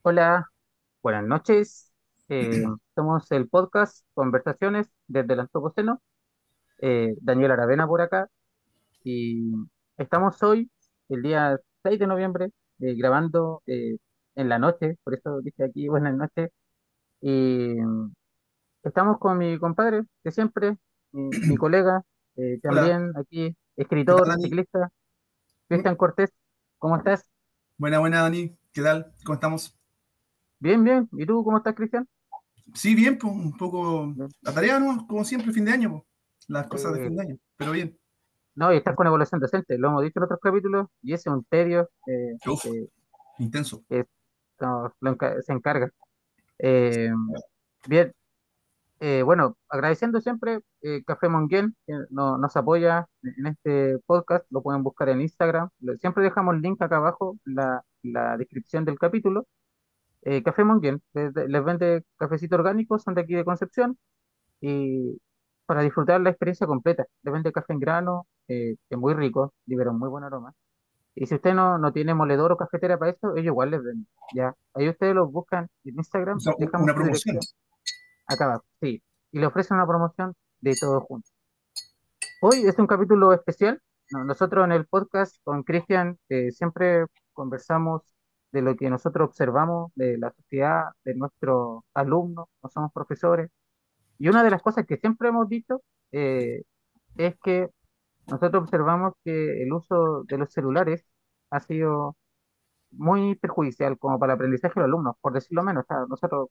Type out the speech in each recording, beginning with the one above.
Hola, buenas noches. Somos el podcast Conversaciones desde el Antropoceno. Daniel Aravena por acá. Y estamos hoy, el día 6 de noviembre, grabando en la noche, por eso dije aquí buenas noches. Y estamos con mi compadre, de siempre, mi colega, Hola, también aquí, ¿qué tal, escritor, Dani? ciclista, Mm, Cristian Cortés. ¿Cómo estás? Buena, buena, Dani. ¿Qué tal? ¿Cómo estamos? Bien, bien. ¿Y tú cómo estás, Cristian? Sí, bien, pues un poco Bien. atareado, ¿no? Como siempre, fin de año, pues. Las cosas de Eh, fin de año, pero bien. No, y estás con evaluación docente, lo hemos dicho en otros capítulos, y ese es un tedio Uf, que, intenso. que se encarga. Eh, Bien, bueno, agradeciendo siempre Café Monguén, que nos apoya en este podcast, lo pueden buscar en Instagram, siempre dejamos el link acá abajo, la descripción del capítulo. Café Monguén, les vende cafecito orgánico, son de aquí de Concepción, y para disfrutar la experiencia completa, les vende café en grano, que es muy rico, libera un muy buen aroma. Y si usted no tiene moledor o cafetera para esto, ellos igual les venden. Ya, ahí ustedes los buscan en O Instagram, sea, dejamos una su promoción. dirección acá abajo, sí. Y le ofrecen una promoción de todo junto. Hoy es un capítulo especial. Nosotros en el podcast con Cristian siempre conversamos de lo que nosotros observamos de la sociedad, de nuestros alumnos, no somos profesores. Y una de las cosas que siempre hemos dicho eh, es que nosotros observamos que el uso de los celulares ha sido muy perjudicial como para el aprendizaje de los alumnos, por decirlo menos. O sea, nosotros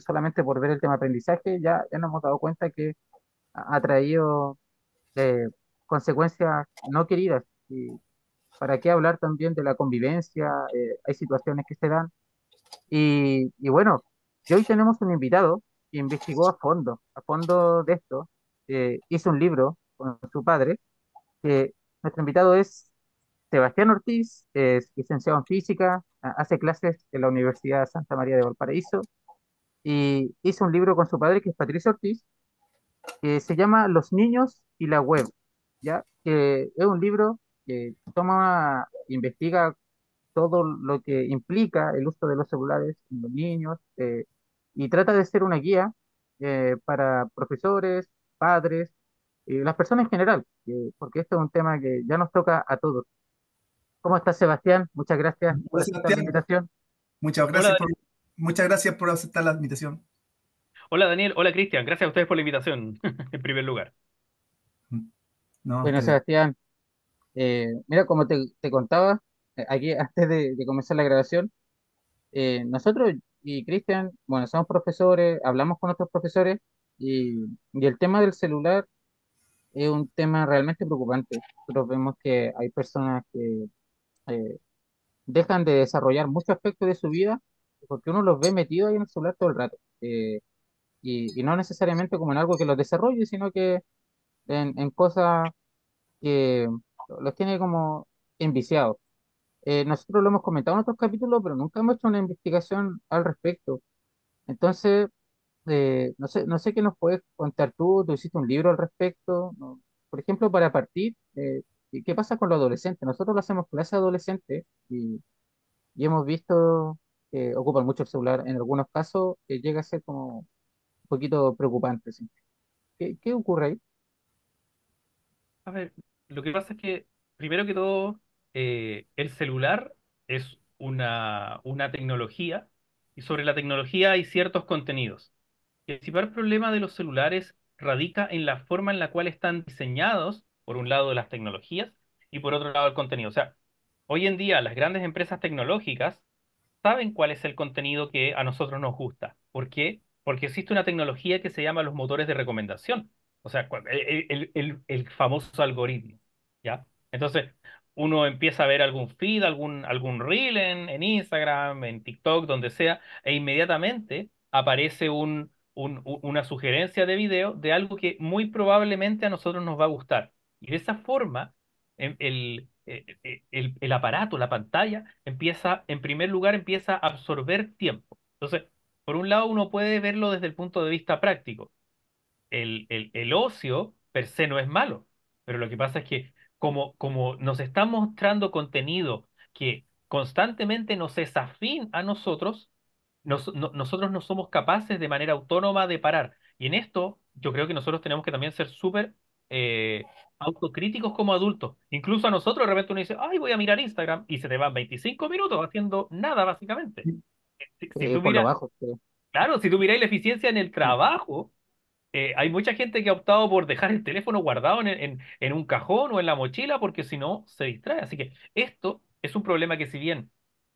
solamente por ver el tema aprendizaje ya nos hemos dado cuenta que ha traído eh, consecuencias no queridas. Y para qué hablar también de la convivencia, hay situaciones que se dan. Y bueno, y hoy tenemos un invitado que investigó a fondo de esto, hizo un libro con su padre, que nuestro invitado es Sebastián Ortiz, es licenciado en física, hace clases en la Universidad Santa María de Valparaíso y hizo un libro con su padre, que es Patricio Ortiz, que se llama Los niños y la web, ¿ya? Que es un libro que investiga todo lo que implica el uso de los celulares en los niños, y trata de ser una guía para profesores, padres y las personas en general, porque esto es un tema que ya nos toca a todos. ¿Cómo estás, Sebastián? Muchas gracias por Hola, aceptar la Sebastián. invitación. Muchas Hola, gracias muchas gracias por aceptar la invitación. hola Daniel, hola Cristian, gracias a ustedes por la invitación, en primer lugar. No, Bueno, ustedes. Sebastián, mira, como te contaba aquí antes de comenzar la grabación, nosotros y Cristian, bueno, somos profesores, hablamos con otros profesores y el tema del celular es un tema realmente preocupante. Nosotros vemos que hay personas que eh, dejan de desarrollar muchos aspectos de su vida porque uno los ve metidos ahí en el celular todo el rato. Y no necesariamente como en algo que los desarrolle, sino que en cosas que los tiene como enviciados. Nosotros lo hemos comentado en otros capítulos, pero nunca hemos hecho una investigación al respecto. Entonces, no sé qué nos puedes contar tú hiciste un libro al respecto, ¿no? Por ejemplo, para partir, ¿qué pasa con los adolescentes? Nosotros lo hacemos clase adolescente y hemos visto que ocupan mucho el celular. En algunos casos llega a ser como un poquito preocupante, ¿sí? ¿Qué ocurre ahí? A ver, lo que pasa es que, primero que todo, el celular es una tecnología y sobre la tecnología hay ciertos contenidos. El principal problema de los celulares radica en la forma en la cual están diseñados, por un lado las tecnologías y por otro lado el contenido. O sea, hoy en día las grandes empresas tecnológicas saben cuál es el contenido que a nosotros nos gusta. ¿Por qué? Porque existe una tecnología que se llama los motores de recomendación. O sea, el famoso algoritmo. ¿Ya? Entonces, uno empieza a ver algún feed, algún reel en Instagram, en TikTok, donde sea, e inmediatamente aparece una sugerencia de video de algo que muy probablemente a nosotros nos va a gustar. Y de esa forma, el aparato, la pantalla, empieza, en primer lugar, empieza a absorber tiempo. Entonces, por un lado, uno puede verlo desde el punto de vista práctico. El ocio per se no es malo, pero lo que pasa es que como nos están mostrando contenido que constantemente nos es afín a nosotros, nosotros no somos capaces de manera autónoma de parar. Y en esto yo creo que nosotros tenemos que también ser súper autocríticos como adultos. Incluso a nosotros de repente uno dice, ay, voy a mirar Instagram y se te van 25 minutos haciendo nada, básicamente. Si tú por lo miras, bajo. claro, si tú miras la eficiencia en el trabajo, hay mucha gente que ha optado por dejar el teléfono guardado en un cajón o en la mochila porque si no se distrae. Así que esto es un problema que si bien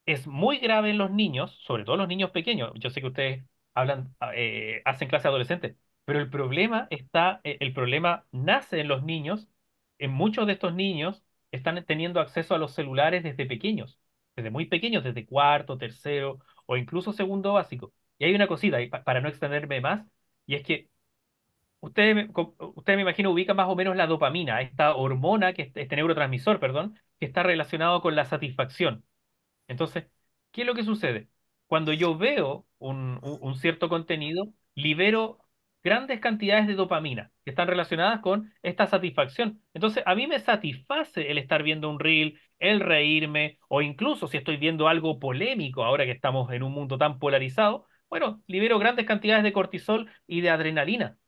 es muy grave en los niños, sobre todo los niños pequeños, yo sé que ustedes hacen clase adolescente, pero el problema nace en los niños. En muchos de estos niños están teniendo acceso a los celulares desde pequeños, desde muy pequeños, desde cuarto, tercero o incluso segundo básico. Y hay una cosita, y para no extenderme más, y es que usted me imagino ubica más o menos la dopamina, esta hormona, este neurotransmisor, perdón, que está relacionado con la satisfacción. Entonces, ¿qué es lo que sucede? Cuando yo veo un cierto contenido, libero grandes cantidades de dopamina que están relacionadas con esta satisfacción. Entonces, a mí me satisface el estar viendo un reel, el reírme, o incluso si estoy viendo algo polémico, ahora que estamos en un mundo tan polarizado, bueno, libero grandes cantidades de cortisol y de adrenalina.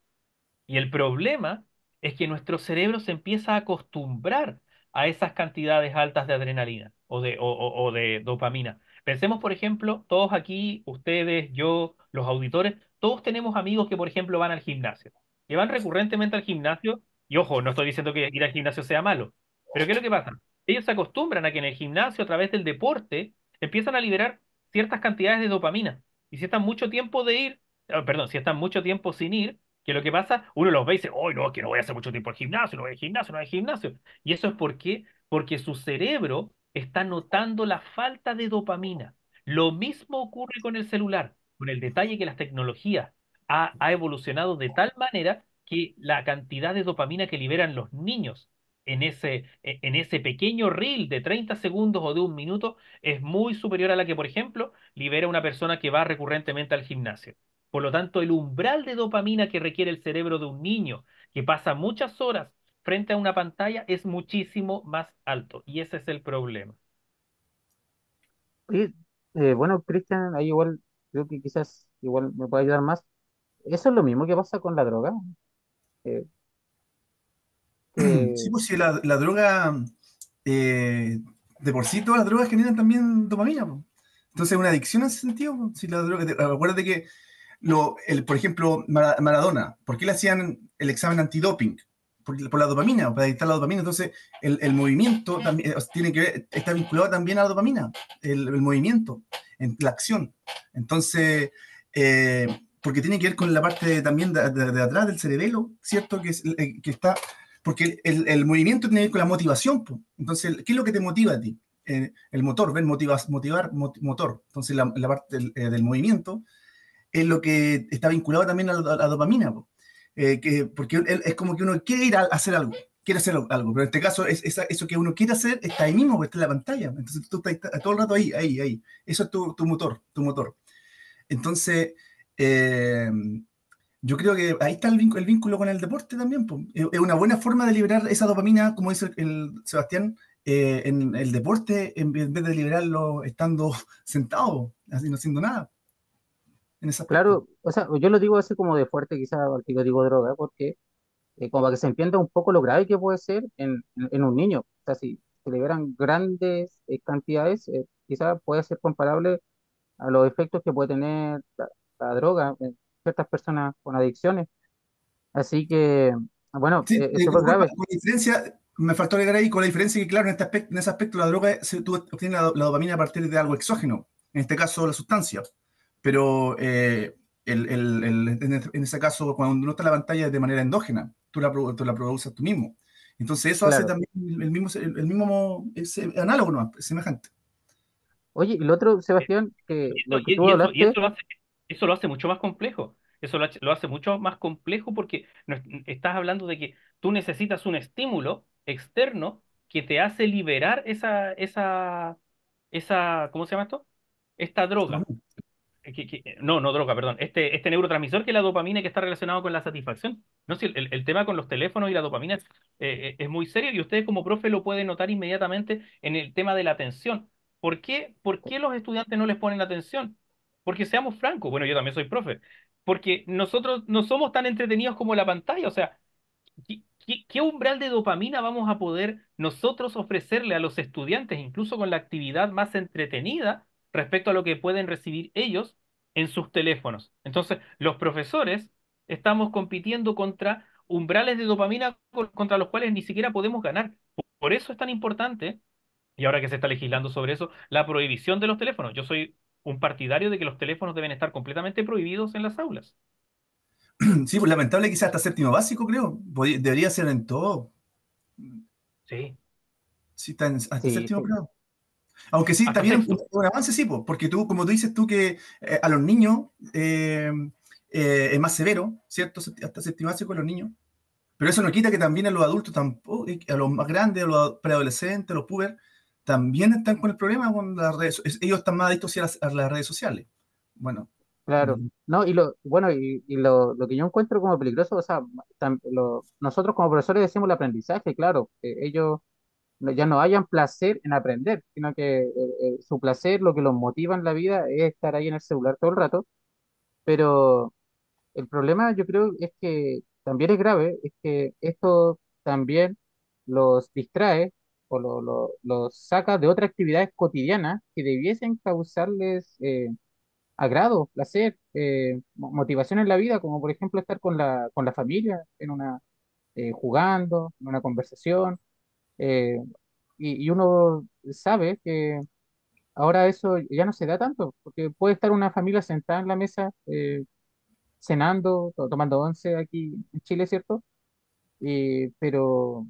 Y el problema es que nuestro cerebro se empieza a acostumbrar a esas cantidades altas de adrenalina o de dopamina. Pensemos, por ejemplo, todos aquí, ustedes, yo, los auditores, todos tenemos amigos que, por ejemplo, van al gimnasio, que van recurrentemente al gimnasio, y ojo, no estoy diciendo que ir al gimnasio sea malo, pero ¿qué es lo que pasa? Ellos se acostumbran a que en el gimnasio, a través del deporte, empiezan a liberar ciertas cantidades de dopamina. Y si están mucho tiempo de ir, perdón, si están mucho tiempo sin ir, que lo que pasa, uno los ve y dice, oh, no, que no voy a hacer mucho tiempo al gimnasio, no voy al gimnasio, no voy al gimnasio. Y eso es porque su cerebro está notando la falta de dopamina. Lo mismo ocurre con el celular, con el detalle que las tecnologías ha evolucionado de tal manera que la cantidad de dopamina que liberan los niños en ese pequeño reel de 30 segundos o de un minuto es muy superior a la que, por ejemplo, libera una persona que va recurrentemente al gimnasio. Por lo tanto, el umbral de dopamina que requiere el cerebro de un niño que pasa muchas horas frente a una pantalla es muchísimo más alto. Y ese es el problema. Y bueno, Cristian, ahí igual creo que quizás igual me puede ayudar más. Eso es lo mismo que pasa con la droga. eh, Sí, que, pues si la droga, eh, de por sí todas las drogas generan también dopamina, po. Entonces es una adicción en ese sentido, po. Si la droga, acuérdate que, por ejemplo, Maradona, ¿por qué le hacían el examen antidoping? Por la dopamina, para detectar la dopamina. Entonces, el movimiento también tiene que está vinculado también a la dopamina, el movimiento, en la acción. Entonces, porque tiene que ver con la parte también de atrás del cerebelo, ¿cierto? Que está, porque el movimiento tiene que ver con la motivación, po. Entonces, ¿qué es lo que te motiva a ti? El motor, ¿ven? Motor. Entonces, la parte del movimiento es lo que está vinculado también a la dopamina, po. Porque es como que uno quiere ir a hacer algo, quiere hacer algo, pero en este caso eso que uno quiere hacer está ahí mismo, está en la pantalla. Entonces tú estás todo el rato ahí. Eso es tu motor. Entonces, eh, yo creo que ahí está el vínculo con el deporte también, po. Es una buena forma de liberar esa dopamina, como dice el Sebastián, en el deporte, en vez de liberarlo estando sentado, así no haciendo nada en ese aspecto. claro, o sea, yo lo digo así como de fuerte, quizás al que yo digo droga, porque como para que se entienda un poco lo grave que puede ser en un niño. O sea, si se liberan grandes cantidades, quizás puede ser comparable a los efectos que puede tener la droga en ciertas personas con adicciones. Así que, bueno, Sí, es súper disculpa, grave. con diferencia, me faltó agregar ahí, con la diferencia que, claro, en ese aspecto la droga, tú obtienes la dopamina a partir de algo exógeno, en este caso la sustancia, pero en ese caso, cuando no está en la pantalla es de manera endógena, tú la produces tú mismo. Entonces eso hace Claro. también el mismo es análogo, ¿no? Es semejante. Oye, y lo otro, Eh, Sebastián, que Y lo eso, que tú y hablaste, eso lo hace mucho más complejo. Eso lo hace mucho más complejo porque estás hablando de que tú necesitas un estímulo externo que te hace liberar ¿cómo se llama esto? Esta droga. No droga, perdón. Este neurotransmisor que es la dopamina que está relacionado con la satisfacción. No sé, el tema con los teléfonos y la dopamina es muy serio y ustedes como profe lo pueden notar inmediatamente en el tema de la atención. ¿Por qué los estudiantes no les ponen atención? Porque seamos francos, bueno, yo también soy profe, porque nosotros no somos tan entretenidos como la pantalla, o sea, ¿qué umbral de dopamina vamos a poder nosotros ofrecerle a los estudiantes, incluso con la actividad más entretenida, respecto a lo que pueden recibir ellos en sus teléfonos? Entonces, los profesores estamos compitiendo contra umbrales de dopamina contra los cuales ni siquiera podemos ganar. Por eso es tan importante, y ahora que se está legislando sobre eso, la prohibición de los teléfonos. Yo soy un partidario de que los teléfonos deben estar completamente prohibidos en las aulas. Sí, pues lamentable quizás hasta séptimo básico, creo. Debería ser en todo. Sí, Sí, está hasta Sí, séptimo sí, grado. Aunque sí, hasta también sexto. un avance, sí, pues, porque tú, como tú dices tú, que a los niños es más severo, ¿cierto? Hasta séptimo básico a los niños. Pero eso no quita que también a los adultos, tampoco, a los más grandes, a los preadolescentes, a los puber, también están con el problema con las redes. Ellos están más adictos a las redes sociales. Bueno, claro. mm, No, bueno, lo que yo encuentro como peligroso, o sea, nosotros como profesores decimos el aprendizaje, claro, que ellos ya no hayan placer en aprender, sino que su placer, lo que los motiva en la vida es estar ahí en el celular todo el rato, pero el problema yo creo es que también es grave, es que esto también los distrae o los saca de otras actividades cotidianas que debiesen causarles agrado, placer, motivación en la vida, como por ejemplo estar con la familia, jugando, en una conversación, eh, y uno sabe que ahora eso ya no se da tanto, porque puede estar una familia sentada en la mesa, cenando, tomando once aquí en Chile, ¿cierto? Pero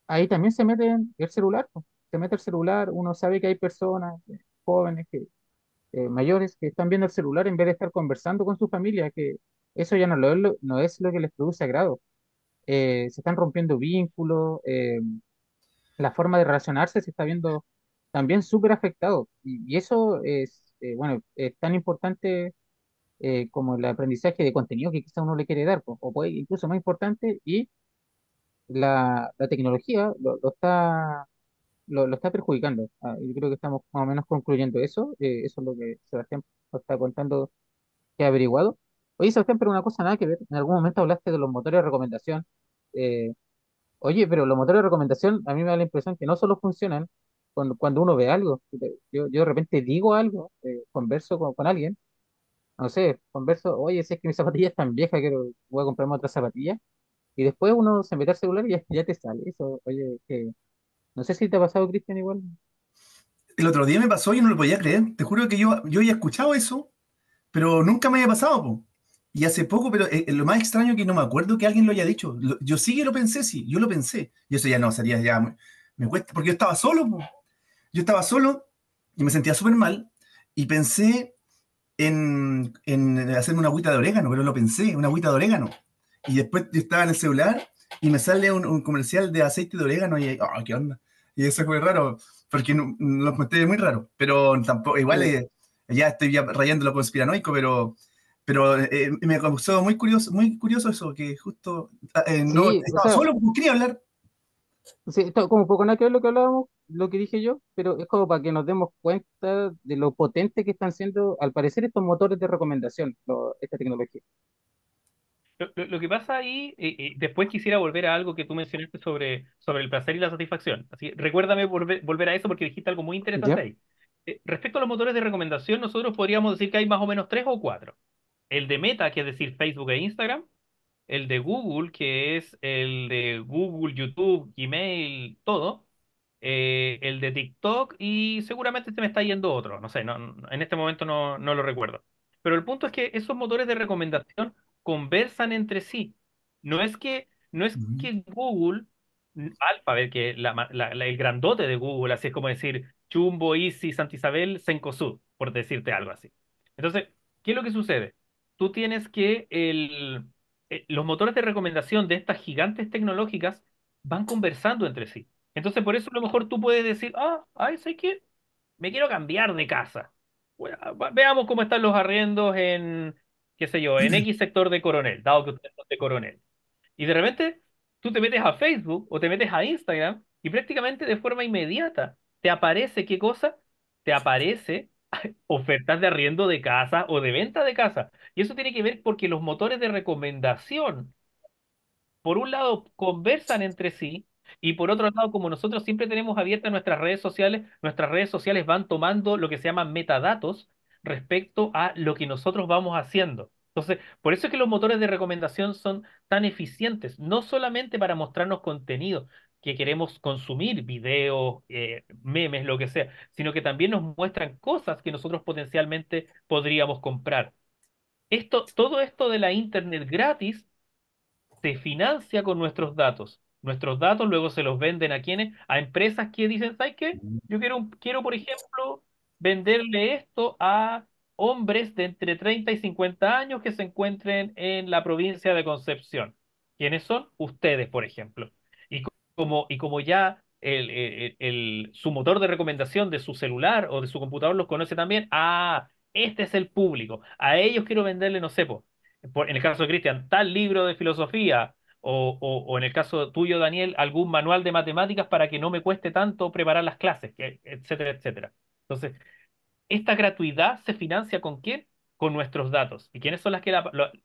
ahí también se mete el celular, po. Se mete el celular, uno sabe que hay personas jóvenes, mayores, que están viendo el celular en vez de estar conversando con su familia, que eso ya no es lo que les produce agrado. Se están rompiendo vínculos, la forma de relacionarse se está viendo también súper afectado. Y eso es, bueno, es tan importante como el aprendizaje de contenido que quizá uno le quiere dar, po, o puede incluso más importante, y la tecnología lo está perjudicando. Yo creo que estamos más o menos concluyendo eso. Eso es lo que Sebastián nos está contando que ha averiguado. Oye, Sebastián, pero una cosa nada que ver. En algún momento hablaste de los motores de recomendación. Eh, Oye, pero los motores de recomendación a mí me da la impresión que no solo funcionan cuando uno ve algo. Yo de repente digo algo, converso con alguien, no sé, converso, oye, si es que mis zapatillas están viejas, quiero, voy a comprarme otras zapatillas. Y después uno se mete al celular y ya te sale eso. Oye, que no sé si te ha pasado, Cristian, igual. el otro día me pasó y no lo podía creer. Te juro que yo había escuchado eso, pero nunca me había pasado, po. Y hace poco, pero lo más extraño es que no me acuerdo que alguien lo haya dicho. Yo sí que lo pensé, sí, yo lo pensé. Y eso ya no, sería ya, me cuesta, porque yo estaba solo, po. Yo estaba solo y me sentía súper mal y pensé en hacerme una agüita de orégano, pero lo pensé, una agüita de orégano. Y después yo estaba en el celular y me sale un comercial de aceite de orégano y, oh, ¿qué onda? Y eso fue raro, porque lo encontré muy raro, pero tampoco, igual ya estoy ya rayando lo conspiranoico, pero me causó muy curioso eso, que justo no Sí, o estaba sea, solo, pues, quería hablar. sí, esto como poco nada que ver lo que hablábamos, lo que dije yo, pero es como para que nos demos cuenta de lo potente que están siendo, al parecer, estos motores de recomendación, esta tecnología. Lo que pasa ahí, después quisiera volver a algo que tú mencionaste sobre el placer y la satisfacción. Así que recuérdame volver a eso porque dijiste algo muy interesante ¿Ya? ahí. Respecto a los motores de recomendación, nosotros podríamos decir que hay más o menos tres o cuatro. El de Meta, que es decir, Facebook e Instagram. El de Google, que es el de Google, YouTube, Gmail, todo. El de TikTok y seguramente se me está yendo otro. No sé, en este momento no lo recuerdo. Pero el punto es que esos motores de recomendación conversan entre sí. No es que Google, Alphabet, que el grandote de Google, así es como decir Chumbo, Easy, Santa Isabel, Cencosud, por decirte algo así. Entonces, ¿qué es lo que sucede? Tú tienes que los motores de recomendación de estas gigantes tecnológicas van conversando entre sí. Entonces, por eso a lo mejor tú puedes decir, ay, ¿sabes qué? Me quiero cambiar de casa. Bueno, veamos cómo están los arriendos en, qué sé yo, en X sector de Coronel, dado que ustedes son de Coronel. Y de repente tú te metes a Facebook o te metes a Instagram y prácticamente de forma inmediata te aparece, ¿qué cosa? Te aparece ofertas de arriendo de casa o de venta de casa. Y eso tiene que ver porque los motores de recomendación, por un lado, conversan entre sí y por otro lado, como nosotros siempre tenemos abiertas nuestras redes sociales van tomando lo que se llaman metadatos respecto a lo que nosotros vamos haciendo. Entonces, por eso es que los motores de recomendación son tan eficientes, no solamente para mostrarnos contenido que queremos consumir, videos, memes, lo que sea, sino que también nos muestran cosas que nosotros potencialmente podríamos comprar. Todo esto de la Internet gratis se financia con nuestros datos. Nuestros datos luego se los venden a quienes, a empresas que dicen, ¿sabes qué? Yo quiero, por ejemplo, venderle esto a hombres de entre 30 y 50 años que se encuentren en la provincia de Concepción. ¿Quiénes son? Ustedes, por ejemplo. Y como ya su motor de recomendación de su celular o de su computador los conoce también, este es el público. A ellos quiero venderle, no sé, po, en el caso de Cristian, tal libro de filosofía, o en el caso tuyo, Daniel, algún manual de matemáticas para que no me cueste tanto preparar las clases, etcétera, etcétera. Entonces, esta gratuidad se financia ¿con quién? Con nuestros datos. ¿Y quiénes son las que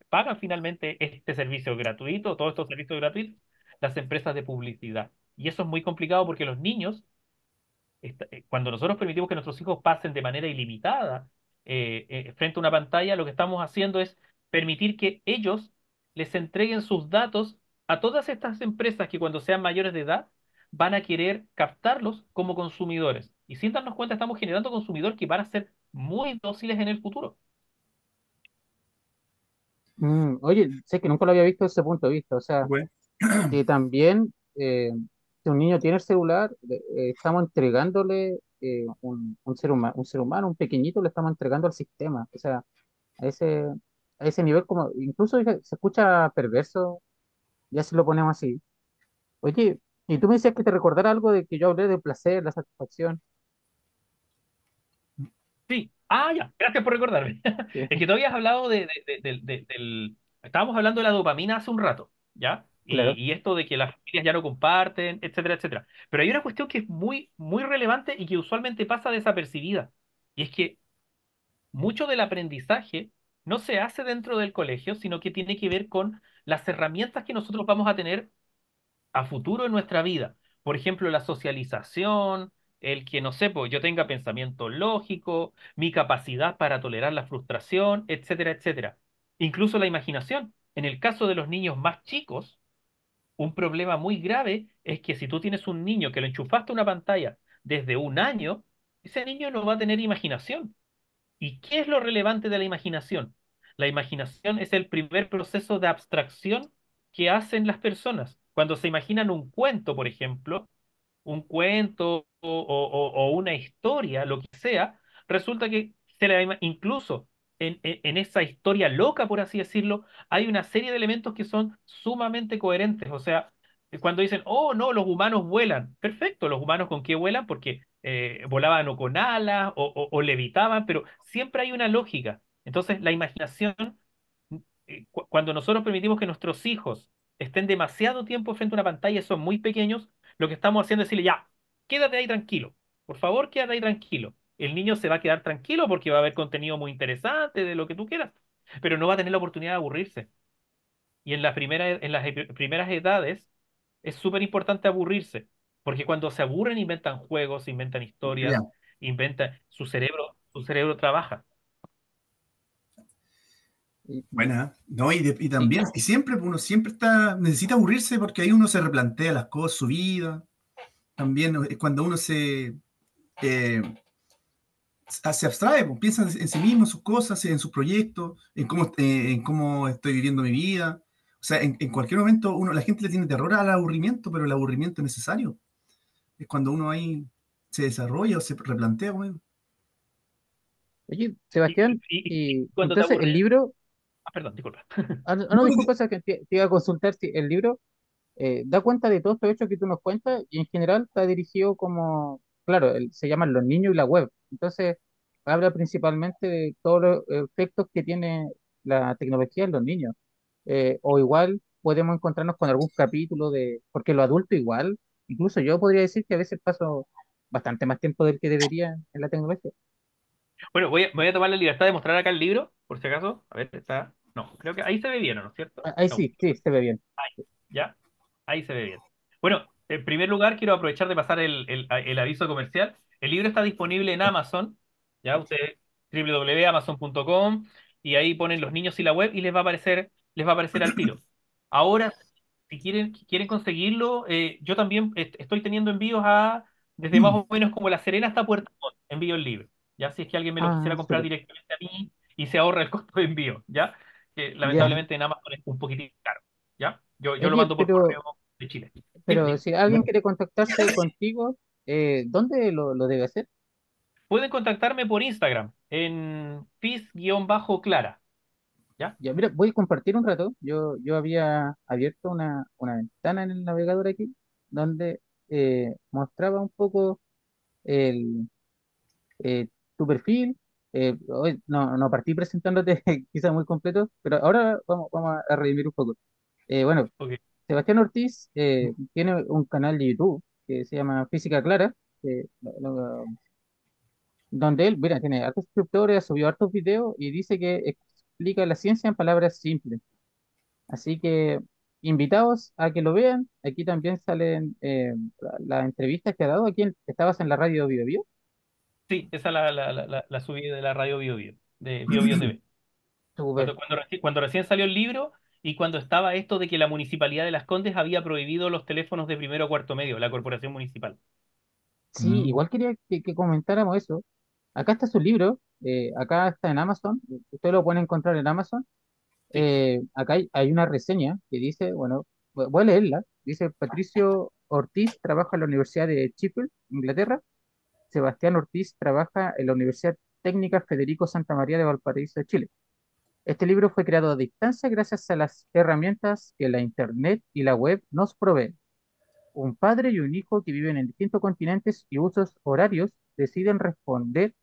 pagan finalmente este servicio gratuito, todos estos servicios gratuitos? Las empresas de publicidad. Y eso es muy complicado porque los niños cuando nosotros permitimos que nuestros hijos pasen de manera ilimitada frente a una pantalla, lo que estamos haciendo es permitir que ellos les entreguen sus datos a todas estas empresas que cuando sean mayores de edad van a querer captarlos como consumidores. Y sin darnos cuenta estamos generando consumidores que van a ser muy dóciles en el futuro. Oye, sé que nunca lo había visto desde ese punto de vista, o sea, Pues, que también si un niño tiene el celular, estamos entregándole un ser humano, un pequeñito, le estamos entregando al sistema, o sea, a ese, a ese nivel como, incluso se escucha perverso, ya si lo ponemos así. Oye, y tú me decías que te recordara algo de que yo hablé del placer, la satisfacción. Sí, ya, gracias por recordarme. Sí, Es que tú habías hablado Estábamos hablando de la dopamina hace un rato, ¿ya? Y, claro. y esto de que las familias ya no comparten, etcétera, etcétera. Pero hay una cuestión que es muy, muy relevante y que usualmente pasa desapercibida. Y es que mucho del aprendizaje no se hace dentro del colegio, sino que tiene que ver con las herramientas que nosotros vamos a tener a futuro en nuestra vida. Por ejemplo, la socialización, el que, no sé, pues yo tenga pensamiento lógico, mi capacidad para tolerar la frustración, etcétera, etcétera. Incluso la imaginación. En el caso de los niños más chicos, un problema muy grave es que si tú tienes un niño que lo enchufaste a una pantalla desde un año, ese niño no va a tener imaginación. ¿Y qué es lo relevante de la imaginación? La imaginación es el primer proceso de abstracción que hacen las personas. Cuando se imaginan un cuento, por ejemplo, un cuento o una historia, lo que sea, resulta que incluso en esa historia loca, por así decirlo, hay una serie de elementos que son sumamente coherentes. O sea, cuando dicen, oh, no, los humanos vuelan. Perfecto, los humanos con qué vuelan, porque volaban o con alas o levitaban, pero siempre hay una lógica. Entonces, la imaginación, cuando nosotros permitimos que nuestros hijos estén demasiado tiempo frente a una pantalla y son muy pequeños, lo que estamos haciendo es decirle, ya, quédate ahí tranquilo. Por favor, quédate ahí tranquilo. El niño se va a quedar tranquilo porque va a haber contenido muy interesante de lo que tú quieras, pero no va a tener la oportunidad de aburrirse. Y en las primeras edades es súper importante aburrirse, porque cuando se aburren inventan juegos, inventan historias, ya, su cerebro trabaja. buena. No, y Y, también, y siempre, uno siempre necesita aburrirse porque ahí uno se replantea las cosas, su vida. También es cuando uno eh, se abstrae, pues, piensa en sí mismo, en sus cosas, en sus proyectos, en cómo estoy viviendo mi vida. O sea, en cualquier momento la gente le tiene terror al aburrimiento, pero el aburrimiento es necesario. Es cuando uno ahí se desarrolla o se replantea, bueno. oye, Y, y- Sebastián, y- y y cuando te entonces el aburres, libro, perdón, disculpa. no, No, disculpa, o sea, que te iba a consultar si el libro da cuenta de todos estos hechos que tú nos cuentas y en general está dirigido como, claro, se llaman los niños y la web. Entonces, habla principalmente de todos los efectos que tiene la tecnología en los niños. O igual podemos encontrarnos con algún capítulo porque los adultos igual, incluso yo podría decir que a veces paso bastante más tiempo del que debería en la tecnología. Bueno, voy a tomar la libertad de mostrar acá el libro, por si acaso. A ver, está. No, creo que ahí se ve bien, ¿no es cierto? Ahí No, sí, sí, se ve bien. ahí, ya, ahí se ve bien. Bueno, en primer lugar, quiero aprovechar de pasar el aviso comercial. El libro está disponible en Amazon, ya, usted www.amazon.com y ahí ponen los niños y la web y les va a aparecer al tiro. Ahora, si quieren conseguirlo, yo también estoy teniendo envíos desde más o menos como La Serena hasta Puerto Montt, envío el libro. Ya, si es que alguien me lo Ah, quisiera comprar súper. directamente a mí y se ahorra el costo de envío, ¿ya? Que Ya. lamentablemente en Amazon es un poquitito caro, ¿ya? Yo lo Oye, mando por correo de Chile. Dime, pero dime. si alguien quiere contactarse contigo, ¿dónde lo debe hacer? Pueden contactarme por Instagram en fis-clara, ¿ya? Ya, mira, voy a compartir un rato. Yo había abierto una ventana en el navegador aquí, donde mostraba un poco el, tu perfil. Hoy no partí presentándote quizás muy completo, pero ahora vamos a redimir un poco. Bueno, Ok, Sebastián Ortiz tiene un canal de YouTube que se llama Física Clara, donde él, mira, tiene hartos suscriptores, ha subido hartos videos y dice que explica la ciencia en palabras simples. Así que invitados a que lo vean. Aquí también salen las entrevistas que ha dado. Aquí estabas en la radio Bio Bio. sí, esa la subí de la radio Bio Bio, de Bio Bio TV. Súper. Cuando recién salió el libro y cuando estaba esto de que la Municipalidad de Las Condes había prohibido los teléfonos de primero o cuarto medio, la corporación municipal. Sí, igual quería que comentáramos eso. Acá está su libro, acá está en Amazon. Usted lo puede encontrar en Amazon. Sí, Acá hay una reseña que dice, bueno, voy a leerla. Dice, Patricio Ortiz trabaja en la Universidad de Sheffield, Inglaterra. Sebastián Ortiz trabaja en la Universidad Técnica Federico Santa María de Valparaíso, Chile. Este libro fue creado a distancia gracias a las herramientas que la Internet y la web nos proveen. Un padre y un hijo que viven en distintos continentes y usos horarios deciden responder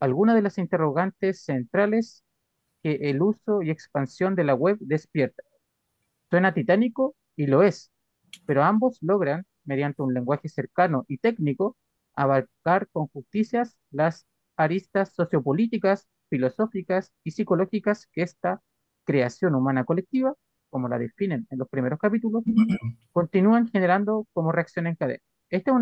algunas de las interrogantes centrales que el uso y expansión de la web despierta. Suena titánico y lo es, pero ambos logran, mediante un lenguaje cercano y técnico, abarcar con justicias las aristas sociopolíticas, filosóficas y psicológicas que esta creación humana colectiva, como la definen en los primeros capítulos, continúan generando como reacción en cadena. Esta es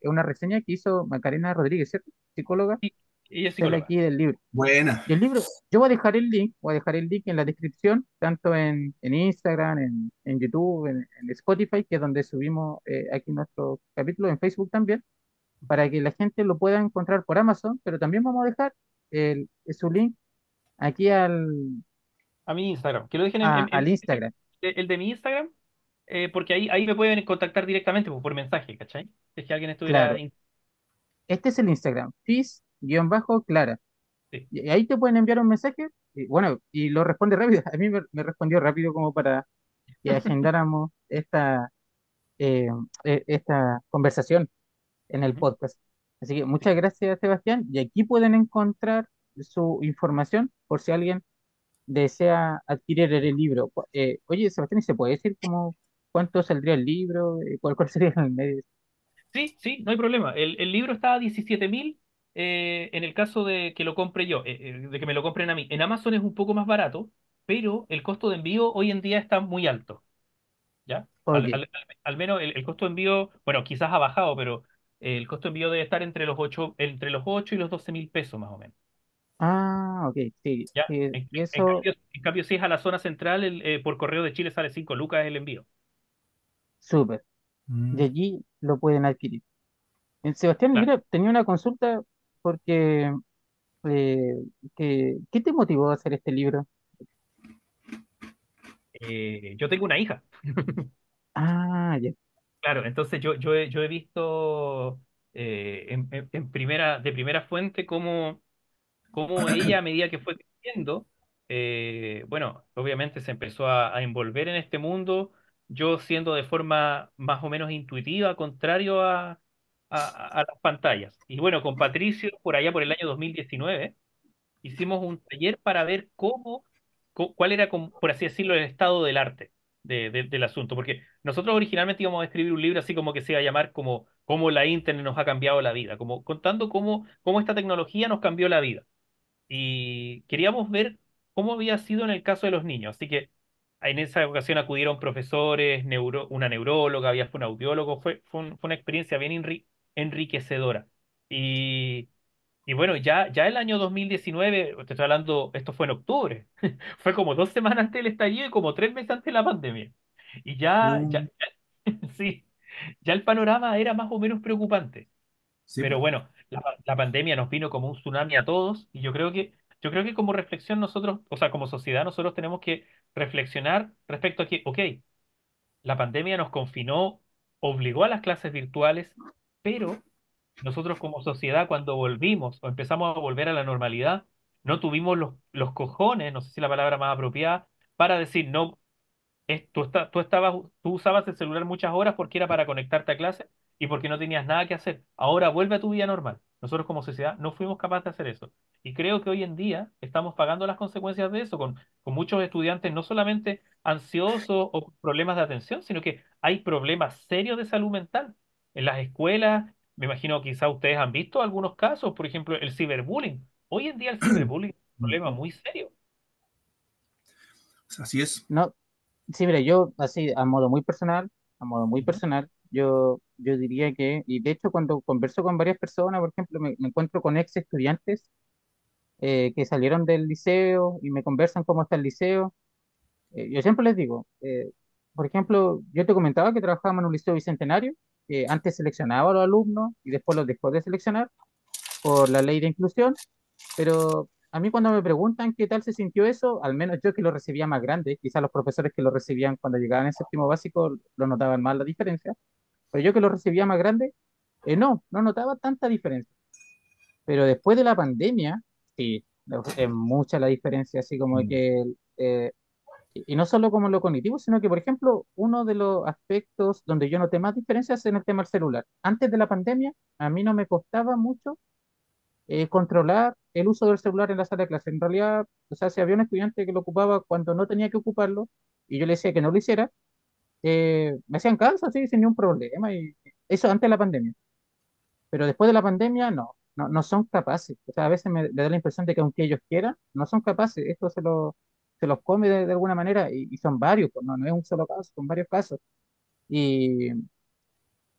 una reseña que hizo Macarena Rodríguez, ¿cierto? Psicóloga, sí, ella es sale psicóloga. aquí del libro. Buena. Y el libro, yo voy a dejar el link en la descripción, tanto en Instagram, en YouTube, en Spotify, que es donde subimos aquí nuestro capítulo, en Facebook también, para que la gente lo pueda encontrar por Amazon, pero también vamos a dejar su link aquí A mi Instagram, que lo dejen al Instagram. el de mi Instagram, porque ahí me pueden contactar directamente pues, por mensaje, ¿cachai? Si es que alguien estuviera... Claro, este es el Instagram, fis-clara. Sí. Y ahí te pueden enviar un mensaje, y bueno, y lo responde rápido. A mí me respondió rápido como para que agendáramos eh, esta conversación en el Ujú. podcast. Así que Sí. muchas gracias, Sebastián. Y aquí pueden encontrar su información por si alguien desea adquirir el libro. Oye, Sebastián, ¿y se puede decir como cuánto saldría el libro? ¿Cuál sería el medio? Sí, sí, no hay problema. El libro está a 17.000 en el caso de que lo compre yo, de que me lo compren a mí. En Amazon es un poco más barato, pero el costo de envío hoy en día está muy alto, ¿ya? Ok. Al menos el costo de envío, bueno, quizás ha bajado, pero el costo de envío debe estar entre los 8 y los 12.000 pesos más o menos, Ah, ok, sí, ¿ya? sí, En, y en eso, cambio, en cambio, si es a la zona central, por correo de Chile sale 5 lucas el envío. súper. De Mm. allí lo pueden adquirir. Sebastián, Claro. mira, tenía una consulta porque, ¿qué te motivó a hacer este libro? Yo tengo una hija. Ah, ya. Claro, entonces yo he visto de primera fuente cómo ella a medida que fue creciendo, bueno, obviamente se empezó a envolver en este mundo, yo siendo de forma más o menos intuitiva, contrario a las pantallas. Y bueno, con Patricio, por allá por el año 2019 hicimos un taller para ver cuál era, por así decirlo, el estado del arte del asunto, porque nosotros originalmente íbamos a escribir un libro así como que se iba a llamar cómo la internet nos ha cambiado la vida, como contando cómo esta tecnología nos cambió la vida. Y queríamos ver cómo había sido en el caso de los niños. Así que en esa ocasión acudieron profesores, una neuróloga, había un audiólogo, fue una experiencia bien enriquecedora. Y, y bueno, ya el año 2019, te estoy hablando, esto fue en octubre, fue como 2 semanas antes del estallido y como 3 meses antes de la pandemia. Y Uh, sí, ya el panorama era más o menos preocupante. sí, Pero po. bueno, la pandemia nos vino como un tsunami a todos y yo creo que como reflexión nosotros, o sea, como sociedad nosotros tenemos que reflexionar respecto a que, ok, la pandemia nos confinó, obligó a las clases virtuales, pero nosotros como sociedad cuando volvimos o empezamos a volver a la normalidad, no tuvimos los cojones, no sé si la palabra más apropiada, para decir, no, tú usabas el celular muchas horas porque era para conectarte a clase y porque no tenías nada que hacer. Ahora vuelve a tu vida normal. Nosotros como sociedad no fuimos capaces de hacer eso. Y creo que hoy en día estamos pagando las consecuencias de eso con muchos estudiantes no solamente ansiosos o con problemas de atención, sino que hay problemas serios de salud mental. En las escuelas, me imagino quizá ustedes han visto algunos casos, por ejemplo, el ciberbullying. Hoy en día el ciberbullying es un problema muy serio. Así es. No, sí, mira, yo así, a modo muy Ujú. personal, yo diría que, y de hecho cuando converso con varias personas, por ejemplo, me encuentro con ex estudiantes que salieron del liceo y me conversan cómo está el liceo. Yo siempre les digo, por ejemplo, yo te comentaba que trabajábamos en un liceo bicentenario, que antes seleccionaba a los alumnos y después los dejó de seleccionar por la ley de inclusión, pero a mí cuando me preguntan qué tal se sintió eso, al menos yo que lo recibía más grande, quizás los profesores que lo recibían cuando llegaban en séptimo básico lo notaban más la diferencia, pero yo que lo recibía más grande, no notaba tanta diferencia. Pero después de la pandemia, sí, es mucha la diferencia, así como Mm. que eh, y no solo como en lo cognitivo, sino que, por ejemplo, uno de los aspectos donde yo noté más diferencias es en el tema del celular. Antes de la pandemia, a mí no me costaba mucho controlar el uso del celular en la sala de clase. En realidad, o sea, si había un estudiante que lo ocupaba cuando no tenía que ocuparlo y yo le decía que no lo hiciera, me hacían caso, así, sin ningún problema. Y eso antes de la pandemia. Pero después de la pandemia, no son capaces. O sea, a veces me da la impresión de que aunque ellos quieran, no son capaces. Esto se los come de alguna manera y son varios, pues, no es un solo caso, son varios casos. Y,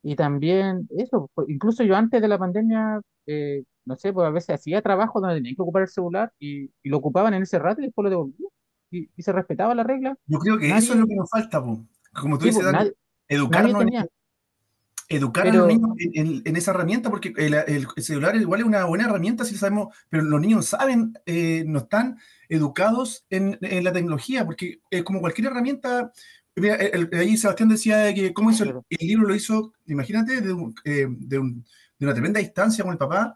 y también eso, pues, incluso yo antes de la pandemia, no sé, pues a veces hacía trabajo donde tenía que ocupar el celular y lo ocupaban en ese rato y después lo devolvían. Y se respetaba la regla. Yo creo que eso es lo Nadie, que nos falta, po. Como tú sí, dices, pues, Dani, nadie educarnos tenía. educar a los Pero niños en esa herramienta, porque el celular igual es una buena herramienta, si lo sabemos, pero los niños saben, no están educados en la tecnología, porque como cualquier herramienta, mira, ahí Sebastián decía de que cómo hizo claro, el libro, lo hizo, imagínate, de una tremenda distancia con el papá.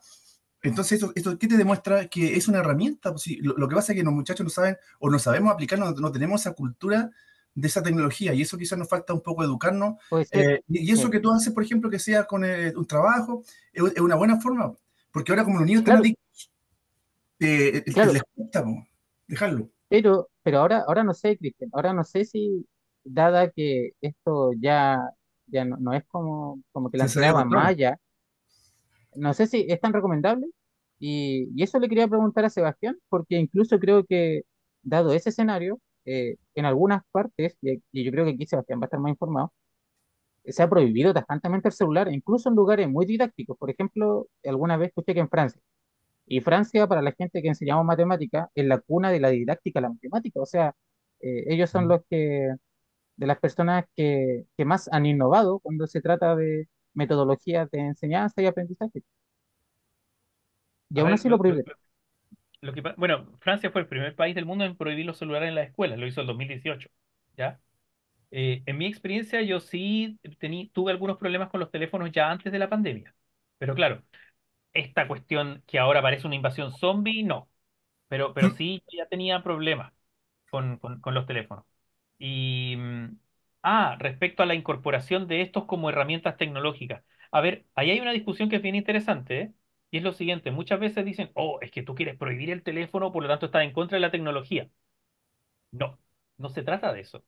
Entonces, esto ¿qué te demuestra? Que es una herramienta. Pues, sí, lo que pasa es que los muchachos no saben o no sabemos aplicar, no tenemos esa cultura de esa tecnología y eso quizás nos falta un poco educarnos. puede ser, Y eso sí. que tú haces, por ejemplo, que sea con un trabajo, es una buena forma, porque ahora como los niños están Claro, adictos, claro. les cuesta po, dejarlo. Pero ahora no sé, Cristian, ahora no sé si, dada que esto ya no es como que la Se salió de enseñaba control. Maya, no sé si es tan recomendable. Y eso le quería preguntar a Sebastián, porque incluso creo que, dado ese escenario, en algunas partes, y yo creo que aquí Sebastián va a estar más informado, se ha prohibido tajantemente el celular, incluso en lugares muy didácticos. Por ejemplo, alguna vez escuché que en Francia, y Francia, para la gente que enseñamos matemática, es la cuna de la didáctica, la matemática. O sea, ellos son los que, de las personas que más han innovado cuando se trata de metodologías de enseñanza y aprendizaje. Y A aún ver, así lo prohíben. bueno, Francia fue el primer país del mundo en prohibir los celulares en las escuelas, lo hizo el 2018, ¿ya? En mi experiencia, yo sí tuve algunos problemas con los teléfonos ya antes de la pandemia. Pero claro, esta cuestión que ahora parece una invasión zombie, no. Pero sí, yo ya tenía problemas con los teléfonos. Y, respecto a la incorporación de estos como herramientas tecnológicas. A ver, ahí hay una discusión que es bien interesante, ¿eh? Y es lo siguiente, muchas veces dicen, oh, es que tú quieres prohibir el teléfono, por lo tanto estás en contra de la tecnología. No, no se trata de eso.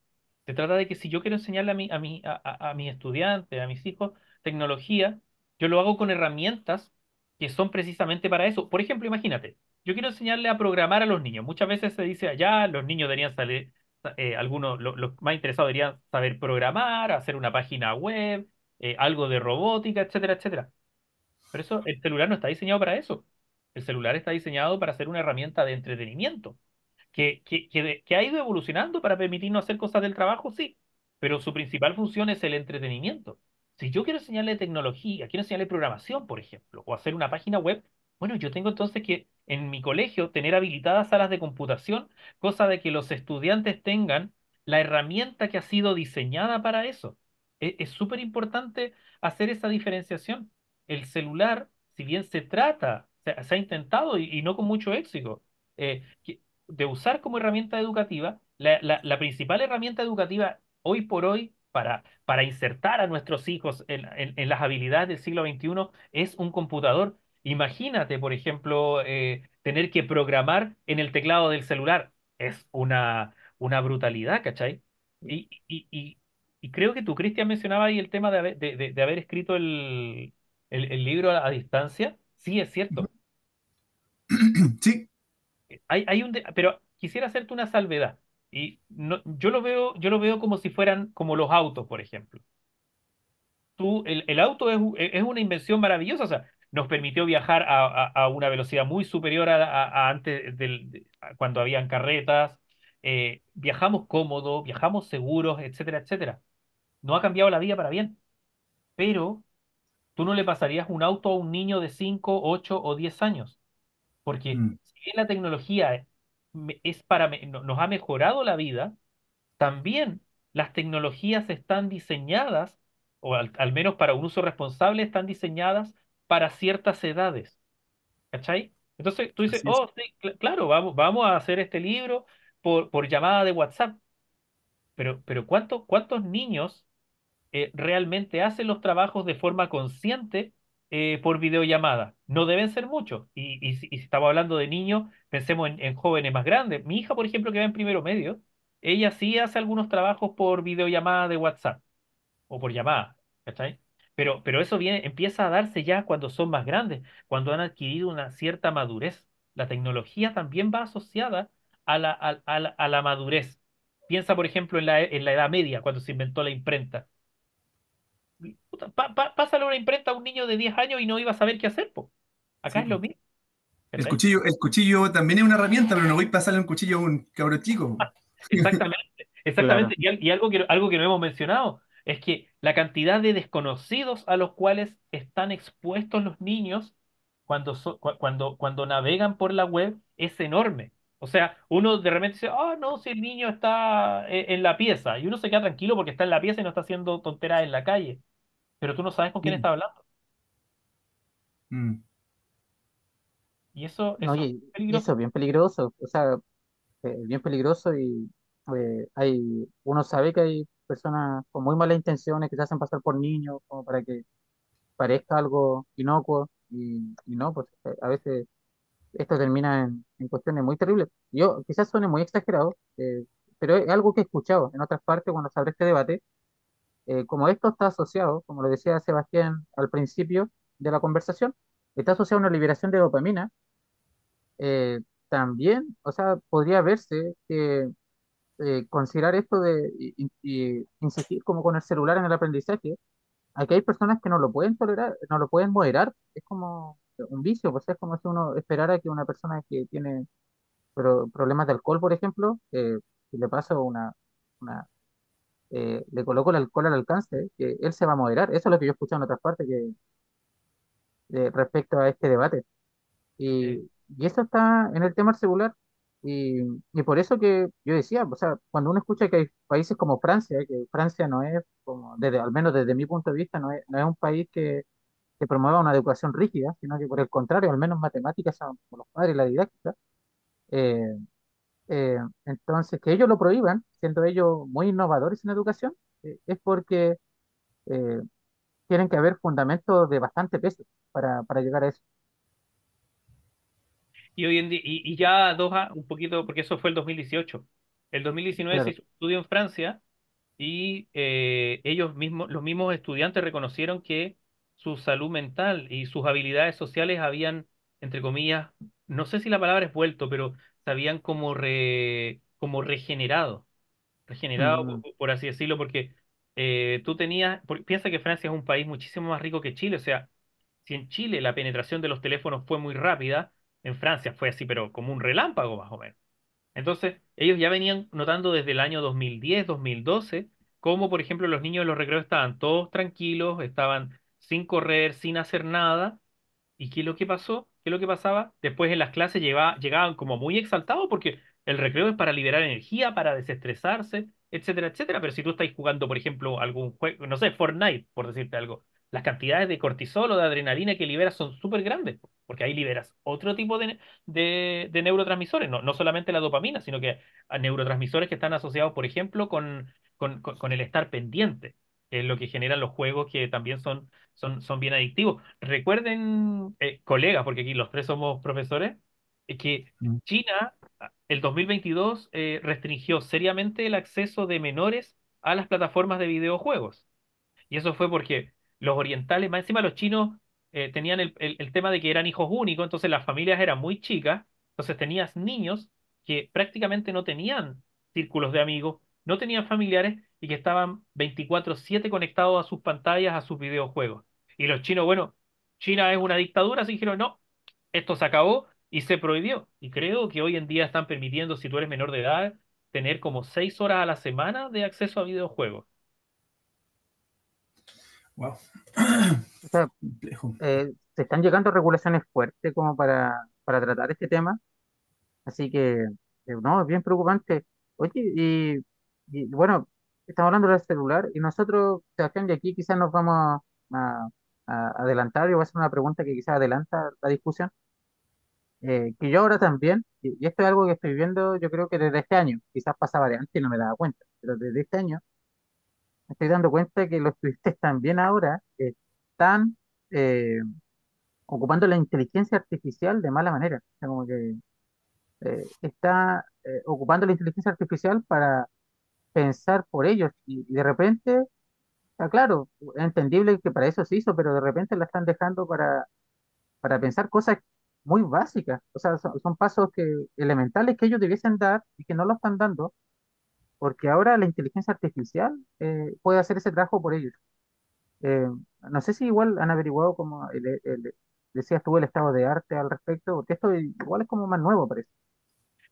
Se trata de que si yo quiero enseñarle a mis estudiantes, a mis hijos, tecnología, Yo lo hago con herramientas que son precisamente para eso. Por ejemplo, imagínate, yo quiero enseñarle a programar a los niños. Muchas veces se dice allá, los niños deberían saber, algunos, los más interesados deberían saber programar, hacer una página web, algo de robótica, etcétera, etcétera. Pero eso, el celular no está diseñado para eso. El celular está diseñado para ser una herramienta de entretenimiento que ha ido evolucionando para permitirnos hacer cosas del trabajo, sí, pero su principal función es el entretenimiento. Si yo quiero enseñarle tecnología, quiero enseñarle programación, por ejemplo, o hacer una página web, bueno, yo tengo entonces que en mi colegio tener habilitadas salas de computación, cosa de que los estudiantes tengan la herramienta que ha sido diseñada para eso. Es súper importante hacer esa diferenciación. El celular, si bien se trata, se ha intentado y no con mucho éxito, de usar como herramienta educativa, la principal herramienta educativa hoy por hoy para insertar a nuestros hijos en las habilidades del siglo XXI es un computador. Imagínate, por ejemplo, tener que programar en el teclado del celular. Es una brutalidad, ¿cachai? Y creo que tú, Cristian, mencionaba ahí el tema de haber escrito el libro a distancia. Sí, es cierto. Sí. Pero quisiera hacerte una salvedad. Y yo lo veo como si fueran como los autos, por ejemplo. El auto es una invención maravillosa, o sea, nos permitió viajar a una velocidad muy superior a antes cuando habían carretas, viajamos cómodos, viajamos seguros, etcétera, etcétera. No ha cambiado la vida para bien, pero tú no le pasarías un auto a un niño de 5 8 o 10 años. Porque Mm, si bien la tecnología nos ha mejorado la vida, también las tecnologías están diseñadas, o al menos para un uso responsable, están diseñadas para ciertas edades. ¿Cachai? Entonces tú dices, así es. oh, sí, claro, vamos a hacer este libro por llamada de WhatsApp. Pero ¿cuántos niños realmente hacen los trabajos de forma consciente por videollamada? No deben ser muchos. Y si estamos hablando de niños, pensemos en jóvenes más grandes. Mi hija, por ejemplo, que va en primero medio, ella sí hace algunos trabajos por videollamada de WhatsApp o por llamada, ¿cachai? Pero eso empieza a darse ya cuando son más grandes, cuando han adquirido una cierta madurez. La tecnología también va asociada a la madurez. Piensa, por ejemplo, en la Edad Media, cuando se inventó la imprenta. Puta, pásale una imprenta a un niño de 10 años y no iba a saber qué hacer, po. Acá Sí, es lo po. mismo, El ¿cachai? cuchillo, el cuchillo también es una herramienta, pero no voy a pasarle un cuchillo a un cabro chico. Exactamente, Claro. exactamente. Y algo que no hemos mencionado es que la cantidad de desconocidos a los cuales están expuestos los niños cuando navegan por la web es enorme. O sea, uno de repente dice, ah, no, si el niño está en la pieza, y uno se queda tranquilo porque está en la pieza y no está haciendo tonteras en la calle, pero tú no sabes con quién Sí. está hablando. Mm, Y eso, No, eso es y eso peligroso. es bien peligroso, o sea, bien peligroso y uno sabe que hay personas con muy malas intenciones que se hacen pasar por niños como para que parezca algo inocuo y no, pues a veces esto termina en cuestiones muy terribles. Yo quizás suene muy exagerado, pero es algo que he escuchado en otras partes cuando se abre este debate. Como esto está asociado, como lo decía Sebastián al principio de la conversación, está asociado a una liberación de dopamina. eh, También, o sea, podría verse que considerar esto de insistir como con el celular en el aprendizaje. Aquí hay personas que no lo pueden tolerar, no lo pueden moderar. Es como un vicio, pues es como si uno esperara que una persona que tiene problemas de alcohol, por ejemplo, si le paso le coloco el alcohol al alcance, que él se va a moderar. Eso es lo que yo he escuchado en otras partes respecto a este debate. Eh, Y eso está en el tema del celular. Y por eso que yo decía, o sea, cuando uno escucha que hay países como Francia, que Francia no es, como, al menos desde mi punto de vista, no es un país que promueva una educación rígida, sino que por el contrario, al menos matemáticas son como los padres de la didáctica. eh, entonces, que ellos lo prohíban, siendo ellos muy innovadores en educación, es porque eh, tienen que haber fundamentos de bastante peso para llegar a eso. y hoy en día, y ya un poquito, porque eso fue el 2018. El 2019 se Claro, hizo un estudio en Francia y ellos mismos, los mismos estudiantes reconocieron que su salud mental y sus habilidades sociales habían, entre comillas, no sé si la palabra es vuelto, pero se habían como regenerado, Mm, por así decirlo, porque tú tenías, piensa que Francia es un país muchísimo más rico que Chile, o sea, si en Chile la penetración de los teléfonos fue muy rápida, en Francia fue así, pero como un relámpago más o menos. Entonces, ellos ya venían notando desde el año 2010, 2012, cómo, por ejemplo, los niños de los recreos estaban todos tranquilos, estaban sin correr, sin hacer nada. ¿Y qué es lo que pasó? ¿Qué es lo que pasaba? Después en las clases llegaban como muy exaltados porque el recreo es para liberar energía, para desestresarse, etcétera, etcétera. Pero si tú estás jugando, por ejemplo, algún juego, no sé, Fortnite, por decirte algo, las cantidades de cortisol o de adrenalina que liberas son súper grandes, porque ahí liberas otro tipo de neurotransmisores, no solamente la dopamina, sino que a neurotransmisores que están asociados, por ejemplo, con el estar pendiente, que es lo que generan los juegos que también son bien adictivos. Recuerden, colegas, porque aquí los tres somos profesores, que Mm. China el 2022 restringió seriamente el acceso de menores a las plataformas de videojuegos. Y eso fue porque los orientales, más encima los chinos, tenían el tema de que eran hijos únicos, entonces las familias eran muy chicas, entonces tenías niños que prácticamente no tenían círculos de amigos, no tenían familiares y que estaban 24/7 conectados a sus pantallas, a sus videojuegos. Y los chinos, bueno, China es una dictadura, así dijeron, no, esto se acabó y se prohibió. Y creo que hoy en día están permitiendo, si tú eres menor de edad, tener como 6 horas a la semana de acceso a videojuegos. Wow. o sea, Complejo. se están llegando regulaciones fuertes como para tratar este tema, así que, no, es bien preocupante. Oye, bueno, estamos hablando del celular y nosotros, Sebastián, de aquí quizás nos vamos a, a adelantar, y voy a hacer una pregunta que quizás adelanta la discusión, que yo ahora también, y esto es algo que estoy viendo, yo creo que desde este año, quizás pasaba de antes y no me daba cuenta, pero desde este año me estoy dando cuenta que los turistas también ahora están eh, ocupando la inteligencia artificial de mala manera. O sea, como que está ocupando la inteligencia artificial para pensar por ellos y de repente, claro, es entendible que para eso se hizo, pero de repente la están dejando para pensar cosas muy básicas. O sea, son pasos elementales que ellos debiesen dar y que no lo están dando, porque ahora la inteligencia artificial puede hacer ese trabajo por ellos. Eh, no sé si igual han averiguado como decías tú el estado de arte al respecto, porque esto igual es como más nuevo, parece.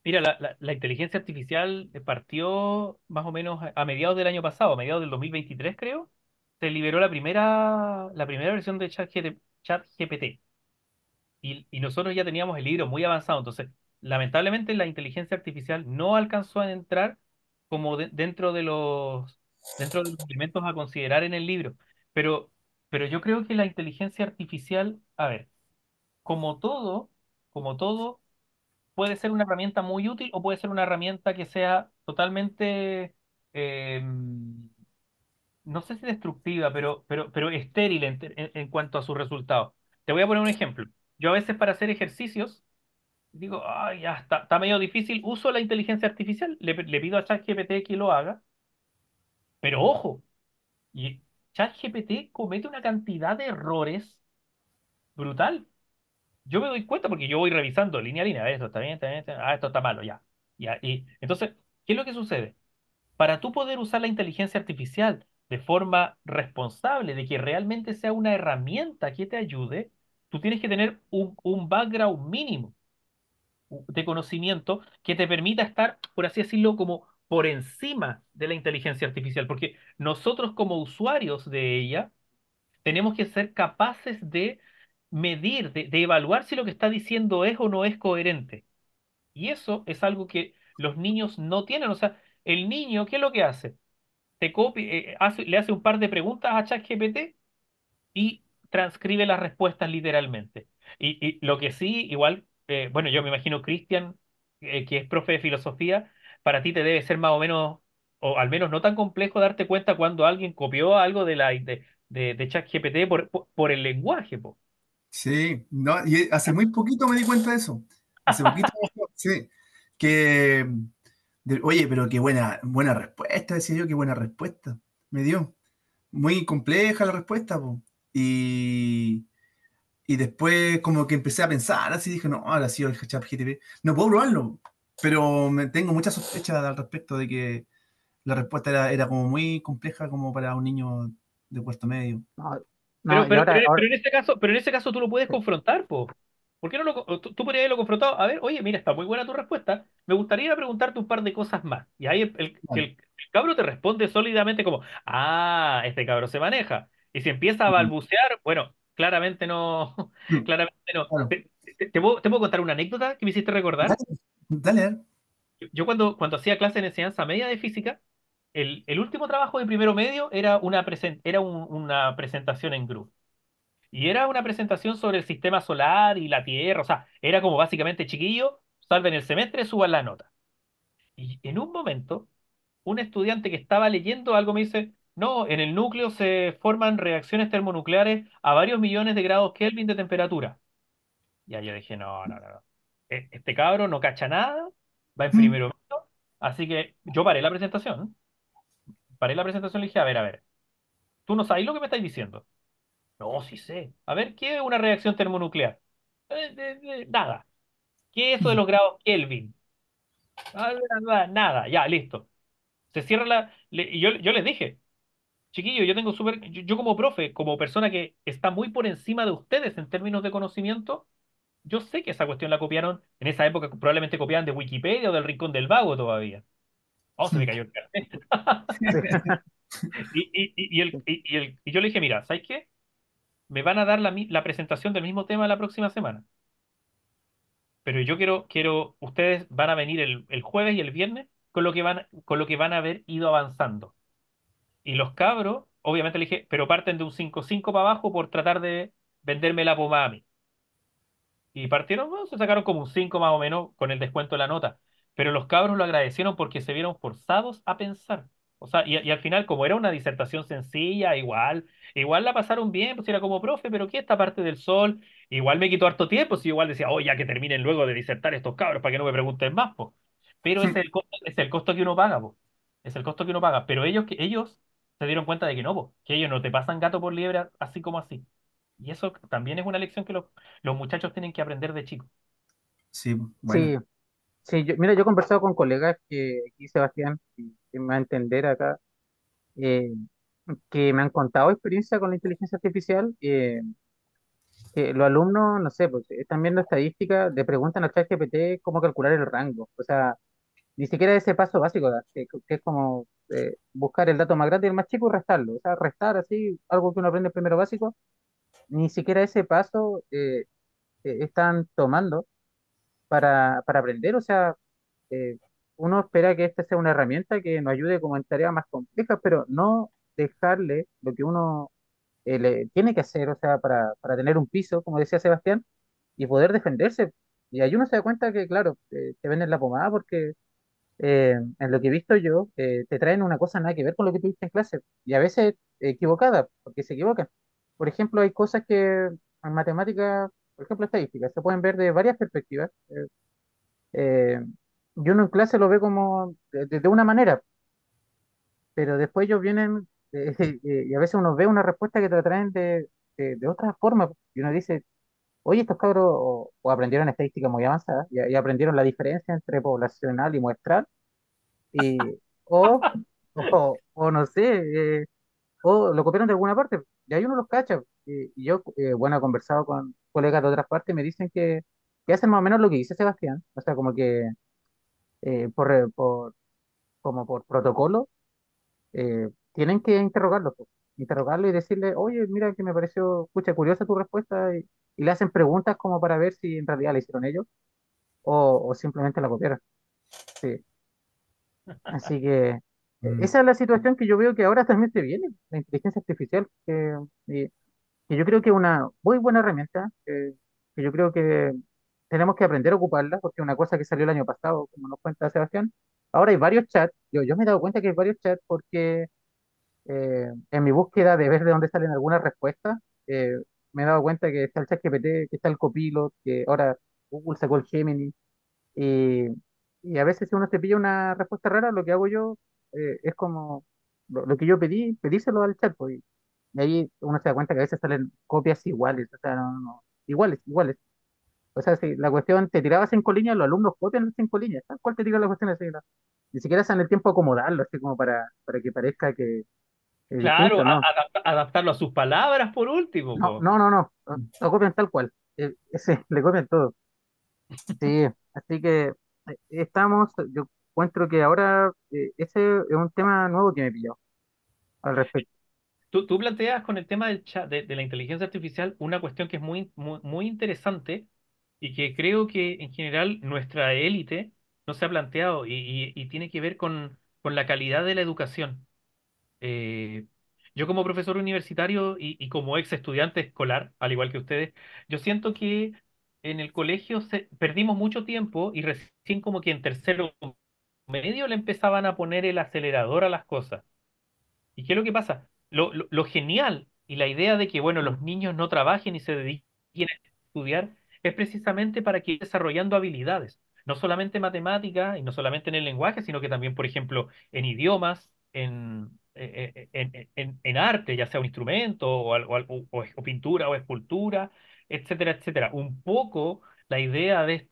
Mira, la inteligencia artificial partió más o menos a mediados del año pasado, a mediados del 2023 creo, se liberó la primera versión de ChatGPT y nosotros ya teníamos el libro muy avanzado, entonces lamentablemente la inteligencia artificial no alcanzó a entrar como dentro de los elementos a considerar en el libro, pero, pero yo creo que la inteligencia artificial, a ver, como todo, como todo puede ser una herramienta muy útil o puede ser una herramienta que sea totalmente, eh, no sé si destructiva, pero estéril en cuanto a sus resultados. Te voy a poner un ejemplo. Yo a veces para hacer ejercicios digo, ay, ya está medio difícil, uso la inteligencia artificial, le pido a ChatGPT que lo haga, pero ojo, y ChatGPT comete una cantidad de errores brutal. Yo me doy cuenta porque yo voy revisando línea a línea, esto está bien, esto está malo, ya. Ya, y entonces, ¿qué es lo que sucede? Para tú poder usar la inteligencia artificial de forma responsable, de que realmente sea una herramienta que te ayude, tú tienes que tener un background mínimo de conocimiento que te permita estar, por así decirlo, como por encima de la inteligencia artificial, porque nosotros como usuarios de ella tenemos que ser capaces de medir, de evaluar si lo que está diciendo es o no es coherente. Y eso es algo que los niños no tienen. O sea, el niño, ¿qué es lo que hace? Le hace un par de preguntas a ChatGPT y transcribe las respuestas literalmente. Y lo que sí, igual, bueno, yo me imagino, Cristian, que es profe de filosofía, para ti te debe ser más o menos, o al menos no tan complejo darte cuenta cuando alguien copió algo de ChatGPT por el lenguaje, po. Sí, no, y hace muy poquito me di cuenta de eso. Hace poquito, sí, que, oye, pero qué buena respuesta, decía yo, qué buena respuesta me dio. Muy compleja la respuesta, po. Y, y después como que empecé a pensar, así dije, no, ahora sí el ChatGPT. No puedo probarlo, pero tengo muchas sospechas al respecto de que la respuesta era como muy compleja como para un niño de cuarto medio. No, no, y ahora, Pero en ese caso tú lo puedes confrontar, po. ¿Por qué no tú podrías haberlo confrontado? A ver, oye, mira, está muy buena tu respuesta. Me gustaría preguntarte un par de cosas más. Y ahí Vale. el cabro te responde sólidamente como, ah, este cabro se maneja. Y si empieza a Mm, balbucear, bueno, claramente no, mm, claramente no. claro. Te puedo contar una anécdota que me hiciste recordar? Dale, dale, dale. Yo cuando hacía clase en enseñanza media de física, el último trabajo de primero medio era una presentación en grupo. Y era una presentación sobre el sistema solar y la Tierra. O sea, era como básicamente, chiquillo, salven el semestre, suban la nota. Y en un momento, un estudiante que estaba leyendo algo me dice, no, en el núcleo se forman reacciones termonucleares a varios millones de grados Kelvin de temperatura. Ya yo dije, no, no, no, no. Este cabro no cacha nada, va en Mm, primero medio. Así que yo paré la presentación. Paré la presentación y le dije, a ver, tú no sabes lo que me estáis diciendo. No, sí sé. A ver, ¿qué es una reacción termonuclear? Nada. ¿Qué es eso de mm, los grados Kelvin? Nada, ya, listo. Se cierra y yo les dije, chiquillo, yo tengo yo como profe, como persona que está muy por encima de ustedes en términos de conocimiento, yo sé que esa cuestión la copiaron, en esa época probablemente copiaban de Wikipedia o del Rincón del Vago todavía. Oh, se me mm. cayó el carnet. sí, Y yo le dije, mira, ¿sabes qué? Me van a dar la presentación del mismo tema la próxima semana. Pero yo ustedes van a venir el jueves y el viernes con lo que van a haber ido avanzando. Y los cabros, obviamente le dije, pero parten de un 5,5 para abajo por tratar de venderme la pomada a mí. Y partieron, bueno, se sacaron como un 5 más o menos con el descuento de la nota. Pero los cabros lo agradecieron porque se vieron forzados a pensar. O sea, y al final, como era una disertación sencilla, igual la pasaron bien, pues era como profe, pero ¿qué esta parte del sol? Igual me quitó harto tiempo, si igual decía, oh, ya que terminen luego de disertar estos cabros para que no me pregunten más, pues. Pero ese es el costo que uno paga, pues. Es el costo que uno paga. Pero ellos se dieron cuenta de que no, pues, que ellos no te pasan gato por liebre así como así. Y eso también es una lección que los muchachos tienen que aprender de chicos. Sí, bueno. sí, sí, mira, yo he conversado con colegas que aquí, Sebastián, que me va a entender acá, eh, que me han contado experiencia con la inteligencia artificial, que los alumnos, no sé, pues están viendo estadísticas, le preguntan a ChatGPT cómo calcular el rango. O sea, ni siquiera ese paso básico, que es como buscar el dato más grande y el más chico y restarlo. O sea, restar así, algo que uno aprende en primero básico, ni siquiera ese paso están tomando para aprender. O sea, eh, uno espera que esta sea una herramienta que nos ayude como en tareas más complejas, pero no dejarle lo que uno le tiene que hacer, o sea, para tener un piso, como decía Sebastián, y poder defenderse. Y ahí uno se da cuenta que, claro, te venden la pomada porque en lo que he visto yo, te traen una cosa nada que ver con lo que tuviste en clase, y a veces equivocada, porque se equivocan. Por ejemplo, hay cosas que en matemáticas, por ejemplo, estadísticas, se pueden ver de varias perspectivas. Eh, y uno en clase lo ve como de una manera, pero después ellos vienen y a veces uno ve una respuesta que te la traen de otra forma, y uno dice, oye, estos cabros o aprendieron estadística muy avanzada y aprendieron la diferencia entre poblacional y muestral, y, o, o no sé, o lo copiaron de alguna parte, y ahí uno los cacha. Y yo, bueno, he conversado con colegas de otras partes, me dicen que hacen más o menos lo que dice Sebastián, o sea, como que como por protocolo, tienen que interrogarlo, po. Interrogarlo y decirle, oye, mira que me pareció, escucha, curiosa tu respuesta, y le hacen preguntas como para ver si en realidad la hicieron ellos o simplemente la copiaron. Sí. Así que Mm, esa es la situación que yo veo que ahora también se viene, la inteligencia artificial, que yo creo que es una muy buena herramienta, que yo creo que tenemos que aprender a ocuparla, porque es una cosa que salió el año pasado, como nos cuenta Sebastián. Ahora hay varios chats, yo me he dado cuenta que hay varios chats porque en mi búsqueda de ver de dónde salen algunas respuestas, me he dado cuenta que está el ChatGPT, que está el Copilot, que ahora Google sacó el Gemini, y, y a veces si uno se pilla una respuesta rara, lo que hago yo es como lo que yo pedí, pedíselo al chat, pues, Y ahí uno se da cuenta que a veces salen copias iguales, o sea, iguales, iguales. O sea, si la cuestión te tiraba cinco líneas, los alumnos copian las cinco líneas, tal cual te tira la cuestión así, ¿no? Ni siquiera se dan el tiempo de acomodarlo, así como para que parezca que es Claro, distinto, ¿no? adaptarlo a sus palabras por último, No, po. no, no, no, lo copian tal cual. Ese, le copian todo. Sí, así que yo encuentro que ahora ese es un tema nuevo que me pilló al respecto. Tú planteas con el tema del chat, de la inteligencia artificial una cuestión que es muy interesante y que creo que en general nuestra élite no se ha planteado y tiene que ver con la calidad de la educación. Eh, yo como profesor universitario y como ex estudiante escolar, al igual que ustedes, yo siento que en el colegio perdimos mucho tiempo y recién como que en tercero medio le empezaban a poner el acelerador a las cosas. ¿Y qué es lo que pasa? Lo genial y la idea de que, bueno, los niños no trabajen y se dediquen a estudiar es precisamente para que ir desarrollando habilidades, no solamente en matemática y no solamente en el lenguaje, sino que también, por ejemplo, en idiomas, en arte, ya sea un instrumento o pintura o escultura, etcétera, etcétera. Un poco la idea de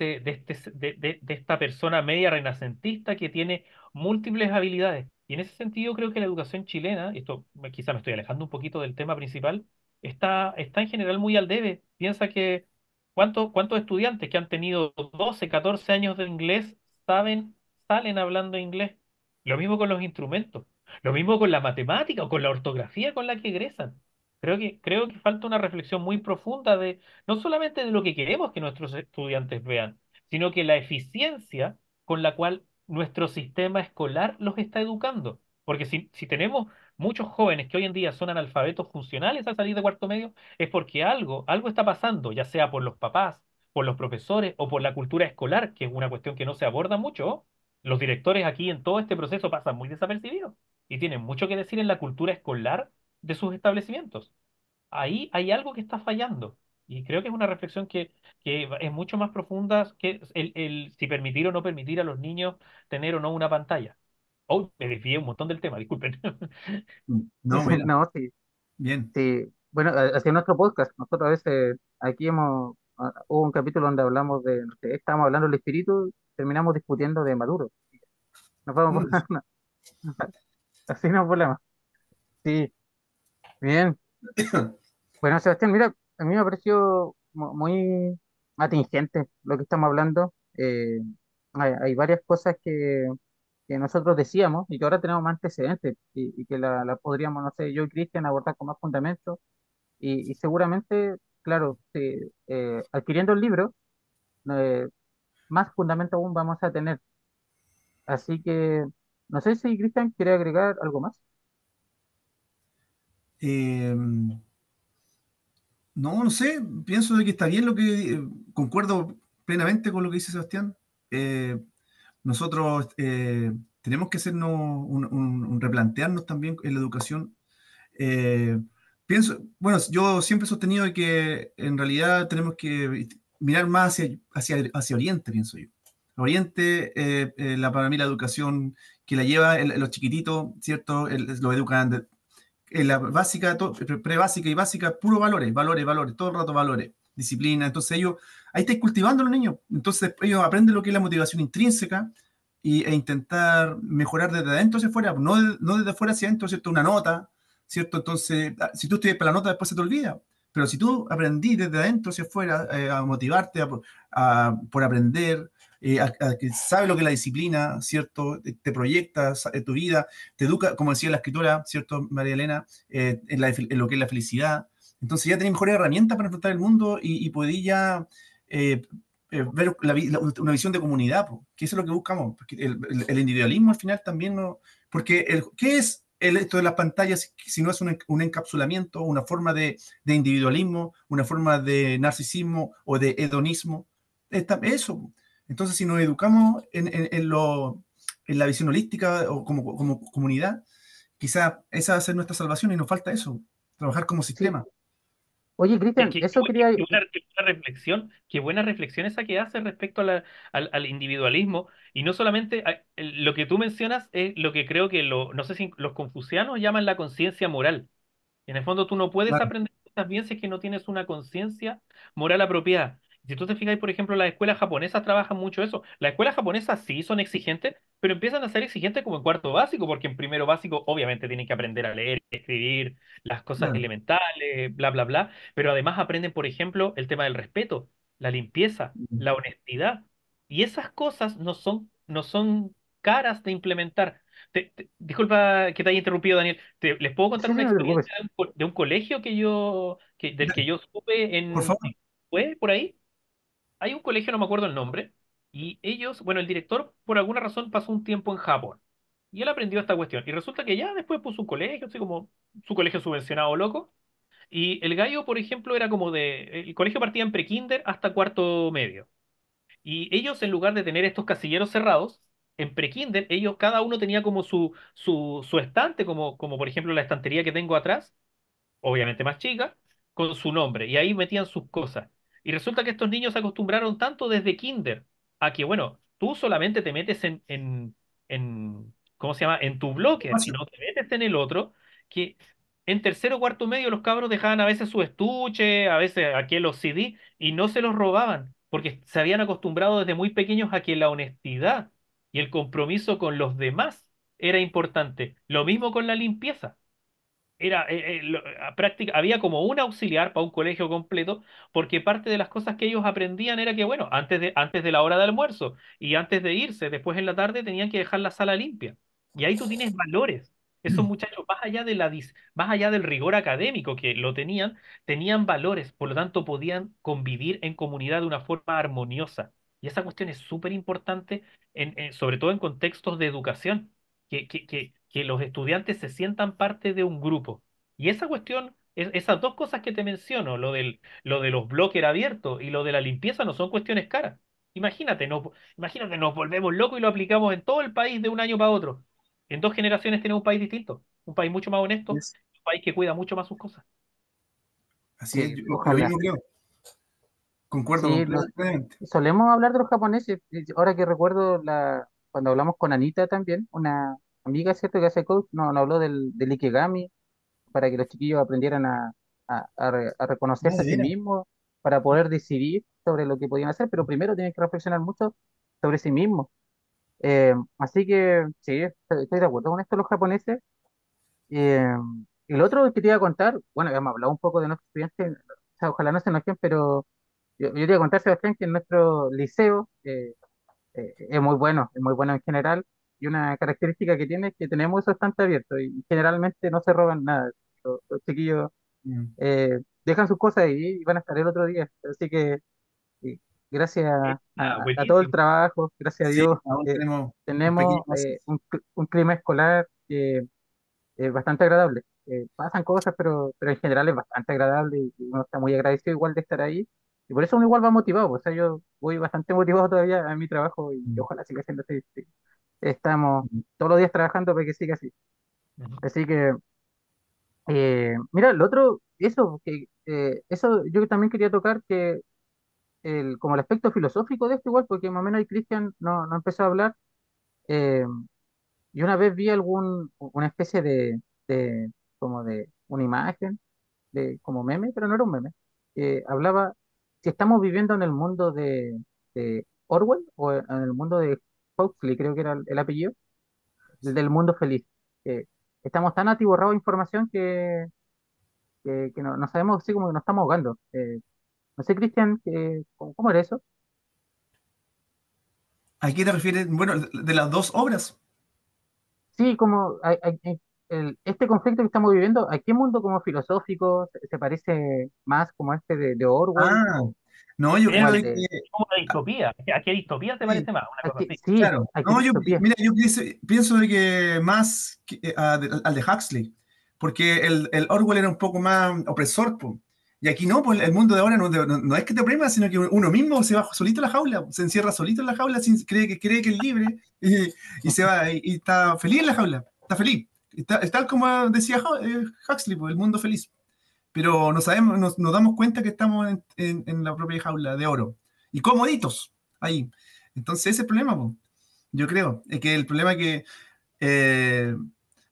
esta persona media renacentista que tiene múltiples habilidades. Y en ese sentido creo que la educación chilena, esto quizá me estoy alejando un poquito del tema principal, está en general muy al debe. Piensa que cuántos estudiantes que han tenido 12 14 años de inglés salen hablando inglés. Lo mismo con los instrumentos, lo mismo con la matemática o con la ortografía con la que egresan. Creo que falta una reflexión muy profunda de no solamente de lo que queremos que nuestros estudiantes vean, sino que la eficiencia con la cual nuestro sistema escolar los está educando. Porque si tenemos muchos jóvenes que hoy en día son analfabetos funcionales al salir de cuarto medio, es porque algo está pasando, ya sea por los papás, por los profesores o por la cultura escolar, que es una cuestión que no se aborda mucho. Los directores aquí en todo este proceso pasan muy desapercibidos y tienen mucho que decir en la cultura escolar de sus establecimientos. Ahí hay algo que está fallando. Y creo que es una reflexión que es mucho más profunda que el si permitir o no permitir a los niños tener o no una pantalla. Oh, me desvié un montón del tema, disculpen. No, mira, No, sí, bien. sí. Bueno, hacia nuestro podcast, nosotros a veces aquí hubo un capítulo donde hablamos de, no sé, estábamos hablando del espíritu, terminamos discutiendo de Maduro. Nos vamos Mm. por, así no hay problema. Sí, bien. Bueno, Sebastián, mira, a mí me ha parecido muy atingente lo que estamos hablando. Hay varias cosas que nosotros decíamos y que ahora tenemos más antecedentes y que la podríamos, no sé, yo y Cristian abordar con más fundamento y seguramente, claro, sí, adquiriendo el libro, eh, más fundamento aún vamos a tener. Así que, no sé si Cristian quiere agregar algo más. Eh, no, no sé, pienso de que está bien lo que concuerdo plenamente con lo que dice Sebastián. Eh, Nosotros tenemos que hacernos un replantearnos también en la educación. Eh, bueno, yo siempre he sostenido de que en realidad tenemos que mirar más hacia Oriente, pienso yo. Oriente, para mí la educación que la lleva los chiquititos, ¿cierto? Los educan en la básica, pre-básica y básica, puro valores, valores, valores, todo el rato valores, disciplina. Entonces ellos, ahí estáis cultivando a los niños. Entonces ellos aprenden lo que es la motivación intrínseca e intentar mejorar desde adentro hacia afuera, no desde afuera hacia adentro, ¿cierto? Una nota, ¿cierto? Entonces, si tú estudias para la nota, después se te olvida. Pero si tú aprendí desde adentro hacia afuera a motivarte por aprender, a que sabes lo que es la disciplina, ¿cierto? Te proyectas tu vida, te educa, como decía la escritora, ¿cierto, María Elena? En lo que es la felicidad. Entonces ya tenés mejores herramientas para enfrentar el mundo y podés ya eh, ver una visión de comunidad, po, que eso es lo que buscamos, porque el individualismo al final también no, porque ¿qué es esto de las pantallas si no es un encapsulamiento, una forma de individualismo, una forma de narcisismo o de hedonismo? Eso. Entonces, si nos educamos en la visión holística o como comunidad, quizá esa va a ser nuestra salvación y nos falta eso, trabajar como Sí. sistema. Oye, Qué, Cristian, qué- qué eso bu- quería. qué buena reflexión esa que hace respecto al individualismo. Y no solamente lo que tú mencionas es lo que creo que no sé si los confucianos llaman la conciencia moral. En el fondo tú no puedes Claro. aprender cosas bien si es que no tienes una conciencia moral apropiada. Si tú te fijas, por ejemplo, las escuelas japonesas trabajan mucho eso. Las escuelas japonesas sí son exigentes, pero empiezan a ser exigentes como en cuarto básico, porque en primero básico obviamente tienen que aprender a leer, escribir, las cosas Claro. elementales, bla, bla, bla, pero además aprenden, por ejemplo, el tema del respeto, la limpieza, Mm. la honestidad. Y esas cosas no son caras de implementar. Disculpa que te haya interrumpido, Daniel. ¿Les puedo contar Sí, sí, una no te preocupes. experiencia de un colegio del que Dale, yo supe por favor. fue por ahí? Hay un colegio, no me acuerdo el nombre, y ellos, bueno, el director por alguna razón pasó un tiempo en Japón. Y él aprendió esta cuestión. Y resulta que ya después puso un colegio, así como su colegio subvencionado loco. Y el gallo, por ejemplo, era como el colegio partía en prekinder hasta cuarto medio. Y ellos, en lugar de tener estos casilleros cerrados, en pre-kinder, ellos cada uno tenía como su estante, como por ejemplo la estantería que tengo atrás, obviamente más chica, con su nombre, y ahí metían sus cosas. Y resulta que estos niños se acostumbraron tanto desde kinder a que, bueno, tú solamente te metes ¿cómo se llama? En tu bloque y Espacio. no te metes en el otro, que en tercero o cuarto medio los cabros dejaban a veces su estuche, a veces aquí los CD, y no se los robaban, porque se habían acostumbrado desde muy pequeños a que la honestidad y el compromiso con los demás era importante. Lo mismo con la limpieza. Había como un auxiliar para un colegio completo, porque parte de las cosas que ellos aprendían era que, bueno, antes de la hora de almuerzo y antes de irse, después en la tarde, tenían que dejar la sala limpia. Y ahí tú tienes valores. Esos muchachos, más allá del rigor académico que lo tenían valores, por lo tanto podían convivir en comunidad de una forma armoniosa. Y esa cuestión es súper importante, sobre todo en contextos de educación que los estudiantes se sientan parte de un grupo. Y esa cuestión, esas dos cosas que te menciono, lo de los bloques abiertos y lo de la limpieza, no son cuestiones caras. Imagínate, nos volvemos locos y lo aplicamos en todo el país de un año para otro. En 2 generaciones tenemos un país distinto, un país mucho más honesto, Es- un país que cuida mucho más sus cosas. Así es, Sí, lo ojalá. mismo creo. Concuerdo Sí, completamente. solemos hablar de los japoneses. Y ahora que recuerdo cuando hablamos con Anita también, una amiga, ¿cierto?, que hace coach, nos habló del Ikegami, para que los chiquillos aprendieran a Ah, reconocerse a de sí veras. mismos, para poder decidir sobre lo que podían hacer, pero primero tienen que reflexionar mucho sobre sí mismos. Así que sí, estoy de acuerdo con esto los japoneses. Eh, y lo otro que te iba a contar, bueno, ya hemos hablado un poco de nuestros estudiantes, o sea, ojalá no se enojen, pero yo te iba a contar, Sebastián, que en nuestro liceo es muy bueno en general, y una característica que tiene es que tenemos esos estantes abiertos y generalmente no se roban nada. Los chiquillos Mm. dejan sus cosas ahí y van a estar el otro día. Así que sí, gracias a todo el Buenísimo. trabajo, gracias a Sí, Dios, aún tenemos un pequeño tenemos paso. un clima escolar que es bastante agradable. Pasan cosas, pero en general es bastante agradable y uno está muy agradecido igual de estar ahí. Y por eso uno igual va motivado. O sea, yo voy bastante motivado todavía a mi trabajo y Mm. ojalá siga siendo así. Sí. Estamos Mm. todos los días trabajando para que siga así. Ujú. Así que, mira, lo otro, eso yo también quería tocar que como el aspecto filosófico de esto igual, porque más o menos ahí Cristian no empezó a hablar. eh, y una vez vi una especie como de una imagen como meme, pero no era un meme, que hablaba si estamos viviendo en el mundo de Orwell o en el mundo de Huxley, creo que era el apellido, el del mundo feliz. Que estamos tan atiborrados de información que no sabemos, así como que nos estamos ahogando. No sé, Cristian, ¿cómo era eso? ¿A qué te refieres? Bueno, de las dos obras. Sí, como este conflicto que estamos viviendo, ¿a qué mundo como filosófico se parece más como este de Orwell Ah, o no, yo como creo al de que de... Como una distopía. ¿A qué distopía te sí, parece más? Una cosa así. Sí, claro. ¿a qué No, distopía? mira, yo pienso de que más al de Huxley, porque el Orwell era un poco más opresor, po. Y aquí no, pues el mundo de ahora no es que te oprima, sino que uno mismo se va solito a la jaula, se encierra solito en la jaula, cree que es libre y se va y está feliz en la jaula, está feliz. Es tal como decía Huxley, pues, el mundo feliz. Pero no sabemos, nos damos cuenta que estamos en la propia jaula de oro y comoditos ahí. Entonces ese es el problema, po. Yo creo, es que el problema es que eh,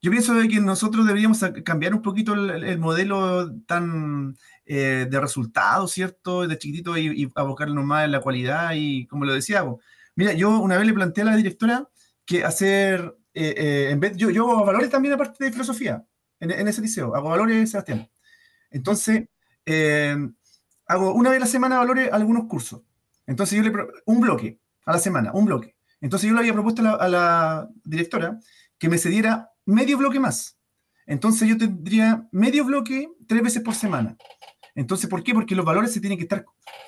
Yo pienso de que nosotros deberíamos cambiar un poquito el modelo tan de resultados, ¿cierto? De chiquitito y abocarnos más en la cualidad y como lo decía, po. Mira, yo una vez le planteé a la directora que hacer, en vez, yo hago valores también aparte de filosofía, en ese liceo, hago valores, Sebastián. Ujú. Entonces, hago una vez a la semana valores algunos cursos. Entonces un bloque a la semana, un bloque. Entonces yo le había propuesto a la directora que me cediera medio bloque más. Entonces yo tendría medio bloque 3 veces por semana. Entonces, ¿por qué? Porque los valores se tienen que estar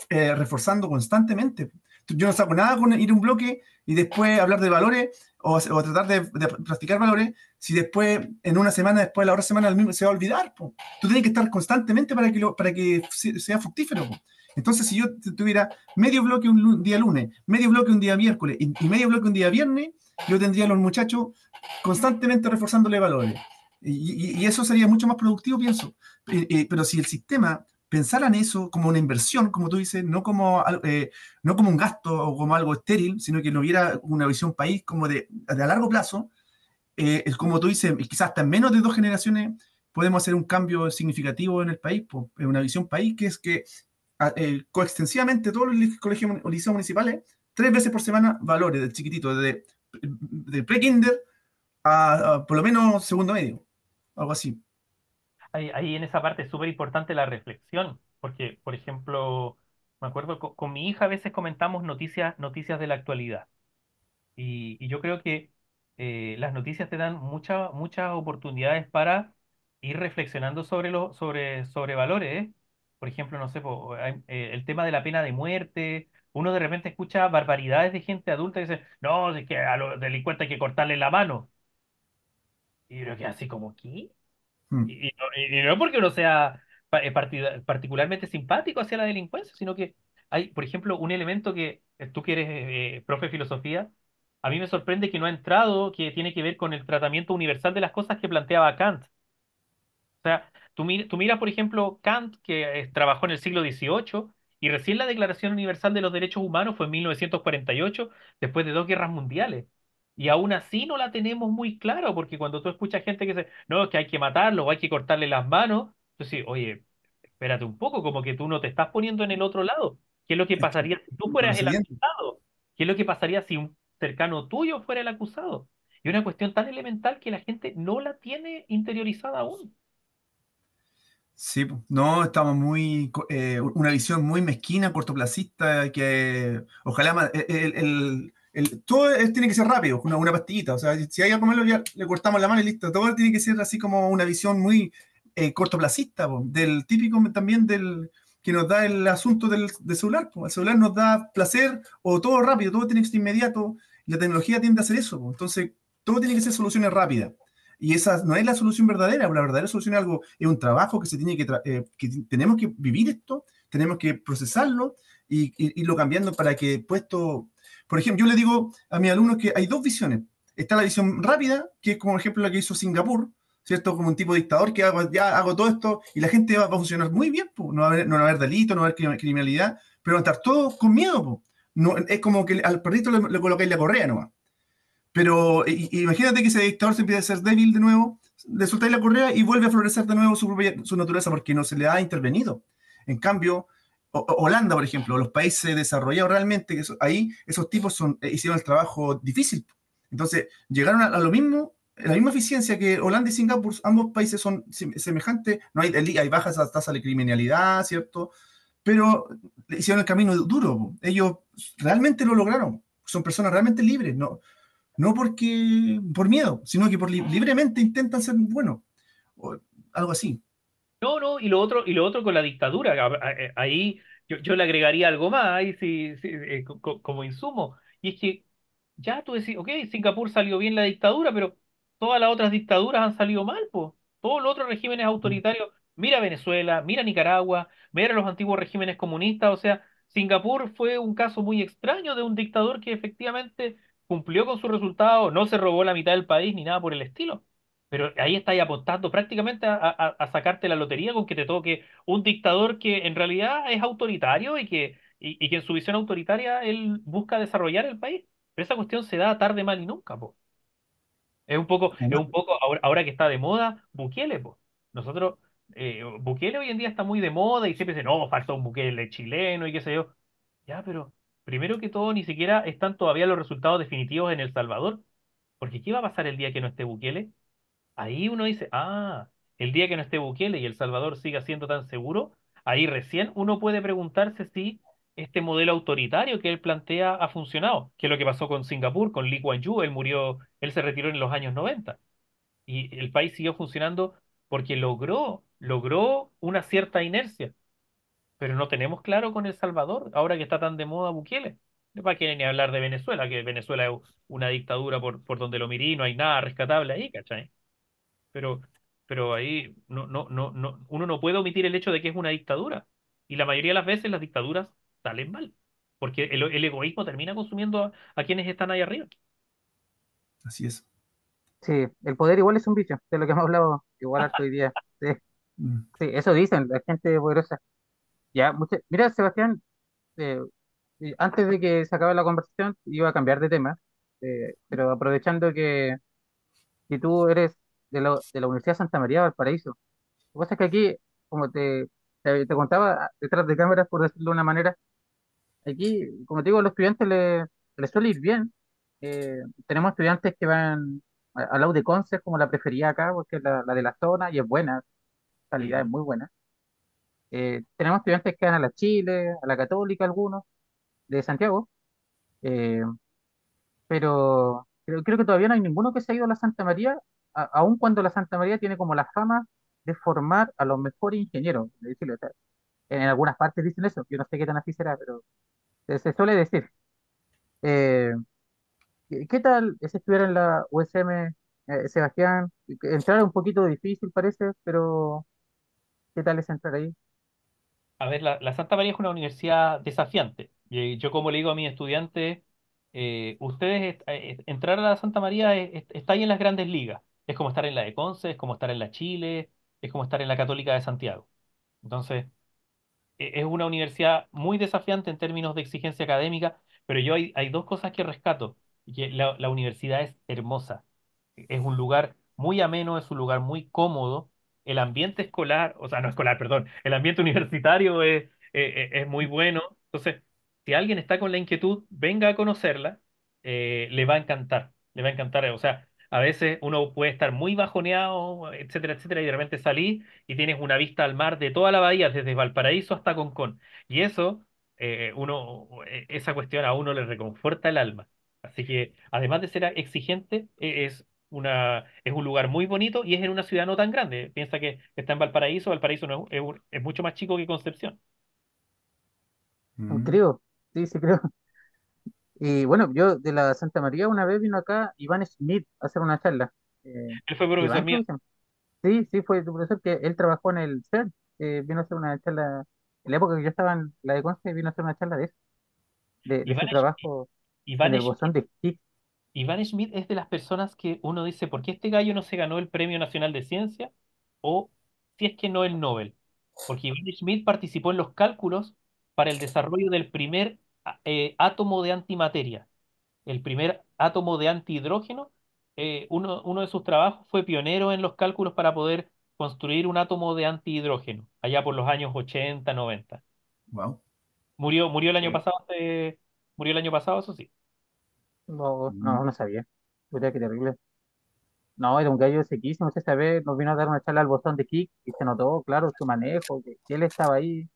reforzando constantemente. Yo no saco nada con ir a un bloque y después hablar de valores o tratar de practicar valores si después, en una semana, después de la otra semana, el mismo se va a olvidar, po. Tú tienes que estar constantemente para que sea fructífero, po. Entonces, si yo tuviera medio bloque un día lunes, medio bloque un día miércoles y medio bloque un día viernes, yo tendría a los muchachos constantemente reforzándole valores. Y eso sería mucho más productivo, pienso. Pero si el sistema pensara en eso como una inversión, como tú dices, no como un gasto o como algo estéril, sino que no hubiera una visión país como de a largo plazo, es como tú dices, quizás hasta en menos de 2 generaciones podemos hacer un cambio significativo en el país, pues, en una visión país que es que coextensivamente todos los colegios o liceos municipales, 3 veces por semana, valores del chiquitito, de pre-kinder por lo menos segundo medio, algo así. Ahí en esa parte es súper importante la reflexión, porque, por ejemplo, me acuerdo con mi hija a veces comentamos noticias de la actualidad. Y yo creo que las noticias te dan muchas oportunidades para ir reflexionando sobre valores, ¿eh? Por ejemplo, no sé, el tema de la pena de muerte. Uno de repente escucha barbaridades de gente adulta que dice, no, es que a los delincuentes hay que cortarle la mano. Y yo creo que así como, ¿qué? Mm. Y no es porque uno sea particularmente simpático hacia la delincuencia, sino que hay, por ejemplo, un elemento que tú que eres profe de filosofía, a mí me sorprende que no ha entrado, que tiene que ver con el tratamiento universal de las cosas que planteaba Kant. O sea, tú miras, por ejemplo, Kant, que trabajó en el siglo XVIII, y recién la Declaración Universal de los Derechos Humanos fue en 1948, después de 2 guerras mundiales. Y aún así no la tenemos muy claro, porque cuando tú escuchas gente que dice, no, es que hay que matarlo o hay que cortarle las manos, tú dices, oye, espérate un poco, como que tú no te estás poniendo en el otro lado. ¿Qué es lo que Es que pasaría si tú lo fueras el siguiente. acusado? ¿Qué es lo que pasaría si un cercano tuyo fuera el acusado? Y una cuestión tan elemental que la gente no la tiene interiorizada aún. Sí, po. No, estamos una visión muy mezquina, cortoplacista, que ojalá todo tiene que ser rápido, una pastillita, o sea, si hay algo malo ya le cortamos la mano y listo, todo tiene que ser así como una visión muy cortoplacista, po, del típico también del que nos da el asunto del celular, po. El celular nos da placer o todo rápido, todo tiene que ser inmediato, y la tecnología tiende a hacer eso, po. Entonces todo tiene que ser soluciones rápidas. Y esa no es la solución verdadera, la verdadera solución es un trabajo que se tiene que tenemos que vivir esto, tenemos que procesarlo y irlo cambiando para que puesto, por ejemplo, yo le digo a mis alumnos que hay dos visiones. Está la visión rápida, que es como por ejemplo la que hizo Singapur, ¿cierto? Como un tipo de dictador que ya hago todo esto y la gente va a funcionar muy bien, po. No va a haber delito, no va a haber criminalidad, pero van a estar todos con miedo, po. No, es como que al perrito le colocáis la correa nomás. Pero imagínate que ese dictador se empieza a ser débil de nuevo, le soltáis la correa y vuelve a florecer de nuevo su naturaleza porque no se le ha intervenido. En cambio, Holanda, por ejemplo, los países desarrollados realmente, ahí esos tipos hicieron el trabajo difícil. Entonces, llegaron a lo mismo, la misma eficiencia que Holanda y Singapur, ambos países son semejantes, no hay bajas tasas de criminalidad, ¿cierto? Pero hicieron el camino duro, po. Ellos realmente lo lograron, son personas realmente libres, no por miedo, sino que libremente intentan ser buenos, o algo así. No, no, y lo otro con la dictadura. Ahí yo le agregaría algo más, ahí sí, sí, como insumo. Y es que ya tú decís, ok, Singapur salió bien la dictadura, pero todas las otras dictaduras han salido mal, pues. Todos los otros regímenes autoritarios, mira Venezuela, mira Nicaragua, mira los antiguos regímenes comunistas, o sea, Singapur fue un caso muy extraño de un dictador que efectivamente cumplió con su resultado, no se robó la mitad del país ni nada por el estilo. Pero ahí estáis apostando prácticamente a sacarte la lotería con que te toque un dictador que en realidad es autoritario y que en su visión autoritaria él busca desarrollar el país. Pero esa cuestión se da tarde, mal y nunca, po. Es un poco ahora que está de moda, Bukele, pues. Nosotros, Bukele hoy en día está muy de moda y siempre dicen, no, falta un Bukele chileno y qué sé yo. Ya, pero primero que todo, ni siquiera están todavía los resultados definitivos en El Salvador. Porque ¿qué va a pasar el día que no esté Bukele? Ahí uno dice, ah, el día que no esté Bukele y El Salvador siga siendo tan seguro, ahí recién uno puede preguntarse si este modelo autoritario que él plantea ha funcionado, que es lo que pasó con Singapur, con Lee Kuan Yew, él murió, él se retiró en los años 90 y el país siguió funcionando porque logró una cierta inercia, pero no tenemos claro con El Salvador, ahora que está tan de moda Bukele. No para qué ni hablar de Venezuela, que Venezuela es una dictadura por donde lo mirí, no hay nada rescatable ahí, ¿cachai? Pero, pero ahí uno no puede omitir el hecho de que es una dictadura. Y la mayoría de las veces las dictaduras salen mal, porque el egoísmo termina consumiendo a quienes están ahí arriba. Así es. Sí, el poder igual es un vicio, de lo que hemos hablado igual harto hoy día. Sí, Mm. sí, eso dicen la gente poderosa. Ya, mira, Sebastián, eh, antes de que se acabe la conversación, iba a cambiar de tema, pero aprovechando que tú eres de la Universidad Santa María de Valparaíso. Lo que pasa es que aquí, como te contaba detrás de cámaras, por decirlo de una manera, aquí, como te digo, a los estudiantes les suele ir bien. Tenemos estudiantes que van a la U de Conce como la preferida acá, porque es la de la zona y es buena, calidad es Ujú. muy buena. Tenemos estudiantes que van a la Chile, a la Católica, algunos, de Santiago, eh, pero creo que todavía no hay ninguno que se ha ido a la Santa María, aun cuando la Santa María tiene como la fama de formar a los mejores ingenieros. De Chile. O sea, en algunas partes dicen eso, yo no sé qué tan así será, pero se suele decir. Eh, ¿Qué tal si estuviera en la USM, Sebastián? Entrar es un poquito difícil parece, pero ¿qué tal es entrar ahí? A ver, la Santa María es una universidad desafiante. Y yo como le digo a mis estudiantes, entrar a la Santa María está ahí en las grandes ligas. Es como estar en la de Conce, es como estar en la Chile, es como estar en la Católica de Santiago. Entonces, es una universidad muy desafiante en términos de exigencia académica, pero hay dos cosas que rescato. Y que la universidad es hermosa. Es un lugar muy ameno, es un lugar muy cómodo. El ambiente escolar, o sea, no escolar, perdón, el ambiente universitario es muy bueno. Entonces, si alguien está con la inquietud, venga a conocerla, le va a encantar, le va a encantar. O sea, a veces uno puede estar muy bajoneado, etcétera, etcétera, y de repente salís y tienes una vista al mar de toda la bahía, desde Valparaíso hasta Concón. Y eso, esa cuestión a uno le reconforta el alma. Así que, además de ser exigente, es un lugar muy bonito y es en una ciudad no tan grande. Piensa que está en Valparaíso, Valparaíso no es mucho más chico que Concepción. Mm. Creo, sí, sí creo. Y bueno, yo de la Santa María una vez vino acá Iván Smith a hacer una charla. Eh, Él fue profesor Iván mío. creo que se llama. Sí, sí, fue tu profesor, que él trabajó en el CERN, vino a hacer una charla, en la época que yo estaba en la de Conce, vino a hacer una charla de eso, de Iván, su trabajo en Iván el bosón de Higgs. Iván Schmidt es de las personas que uno dice, ¿por qué este gallo no se ganó el Premio Nacional de Ciencia? O si es que no el Nobel. Porque Iván Schmidt participó en los cálculos para el desarrollo del primer átomo de antimateria, el primer átomo de antihidrógeno. Uno de sus trabajos fue pionero en los cálculos para poder construir un átomo de antihidrógeno, allá por los años 80 90. Wow. Murió el año Sí. pasado, murió el año pasado, eso sí. No, no, Mm. no sabía. Puta, qué terrible. No, era un gallo sequísimo, esa vez nos vino a dar una charla al bosón de Higgs y se notó, claro, su manejo, que él estaba ahí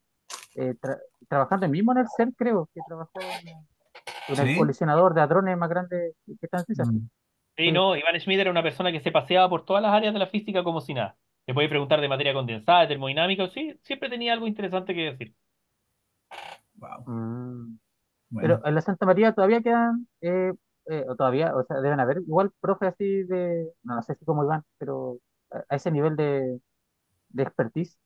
trabajando mismo en el CERN, creo, que trabajó en el Sí. colisionador de hadrones más grande que está en Suiza. Mm. Sí, Sí, no, Iván Schmidt era una persona que se paseaba por todas las áreas de la física como si nada. Le puede preguntar de materia condensada, de termodinámica, sí, siempre tenía algo interesante que decir. Wow. mm. Pero Bueno. en la Santa María todavía quedan, o todavía, o sea, deben haber igual profes así no, no sé si como Iván, pero a ese nivel de expertise.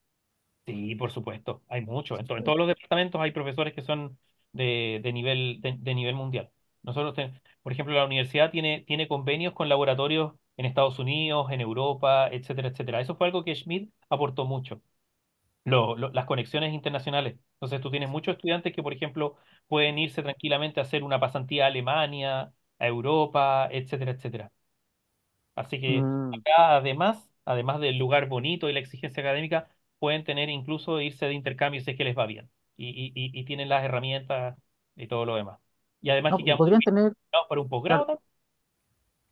Sí, por supuesto, hay muchos. En Eh, todos los departamentos hay profesores que son de nivel mundial. Por ejemplo, la universidad tiene convenios con laboratorios en Estados Unidos, en Europa, etcétera, etcétera. Eso fue algo que Schmidt aportó mucho. Las conexiones internacionales. Entonces tú tienes muchos estudiantes que, por ejemplo, pueden irse tranquilamente a hacer una pasantía a Alemania, a Europa, etcétera, etcétera. Así que Mm, acá además del lugar bonito y la exigencia académica, pueden tener incluso irse de intercambio si es que les va bien. Y tienen las herramientas y todo lo demás. Y además no, que y quedan muy podrían bien tener, preparados para un claro, posgrado también.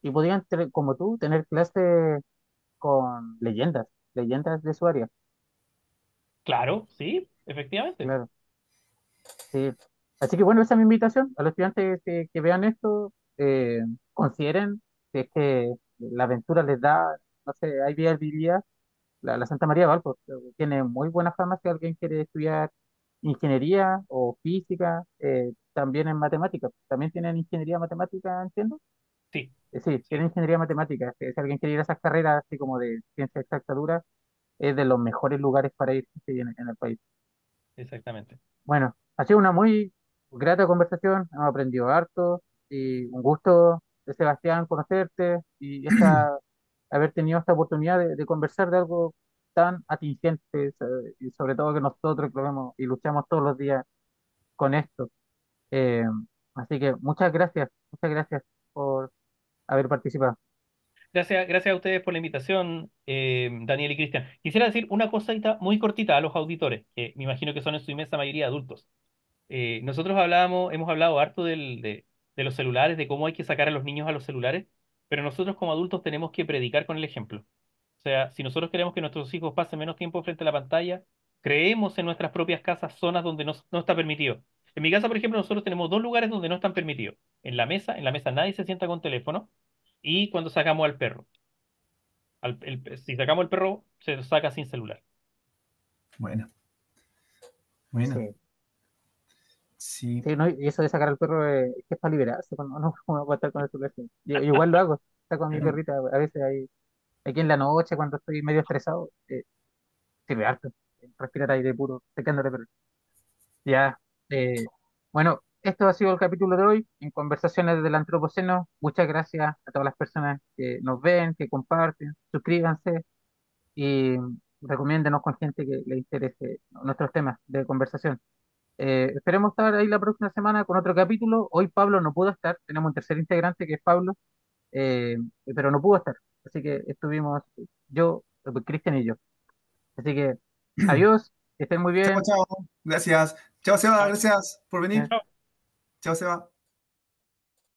y podrían tener, como tú, tener clases con leyendas de su área, Claro, sí, efectivamente. claro. Sí. Así que bueno, esa es mi invitación a los estudiantes que vean esto, consideren si es que la aventura les da, no sé, hay viabilidad. La Santa María de Valpo tiene muy buena fama si alguien quiere estudiar ingeniería o física, también en matemáticas. También tienen ingeniería matemática, entiendo. Sí, Sí, sí, tienen ingeniería matemática. Si alguien quiere ir a esas carreras así como de ciencia exacta dura, es de los mejores lugares para ir sí, en el país. exactamente. Bueno, ha sido una muy grata conversación, hemos aprendido harto y un gusto, Sebastián, conocerte y haber tenido esta oportunidad de conversar de algo tan atingente y sobre todo que nosotros que lo vemos y luchamos todos los días con esto. Eh, Así que muchas gracias por haber participado. Gracias a ustedes por la invitación, Daniel y Cristian. Quisiera decir una cosita muy cortita a los auditores, que me imagino que son en su inmensa mayoría adultos. Nosotros hemos hablado harto de los celulares, de cómo hay que sacar a los niños a los celulares, pero nosotros como adultos tenemos que predicar con el ejemplo. O sea, si nosotros queremos que nuestros hijos pasen menos tiempo frente a la pantalla, creemos en nuestras propias casas zonas donde no está permitido. En mi casa, por ejemplo, nosotros tenemos dos lugares donde no están permitidos. En la mesa nadie se sienta con teléfono y cuando sacamos al perro. Si sacamos el perro, se lo saca sin celular. Bueno, bueno, Sí, sí. sí, no, y eso de sacar al perro es que es para liberarse, pues, no, no, uno puede estar con el celular. Sí. Yo igual lo hago, saco a mi perrita a veces ahí, aquí en la noche cuando estoy medio estresado. Sirve harto. Respirar aire puro, secándole, pero ya. Bueno, esto ha sido el capítulo de hoy en Conversaciones del Antropoceno. Muchas gracias a todas las personas que nos ven, que comparten, suscríbanse y recomiéndenos con gente que le interese nuestros temas de conversación. Esperemos estar ahí la próxima semana con otro capítulo. Hoy Pablo no pudo estar, tenemos un tercer integrante que es Pablo, eh, pero no pudo estar. Así que estuvimos yo, Cristian y yo. Así que adiós, que estén muy Chao, bien. chao. Gracias. Chao, Seba. Chao. Gracias por venir. Eh, Chao. Chao, Seba.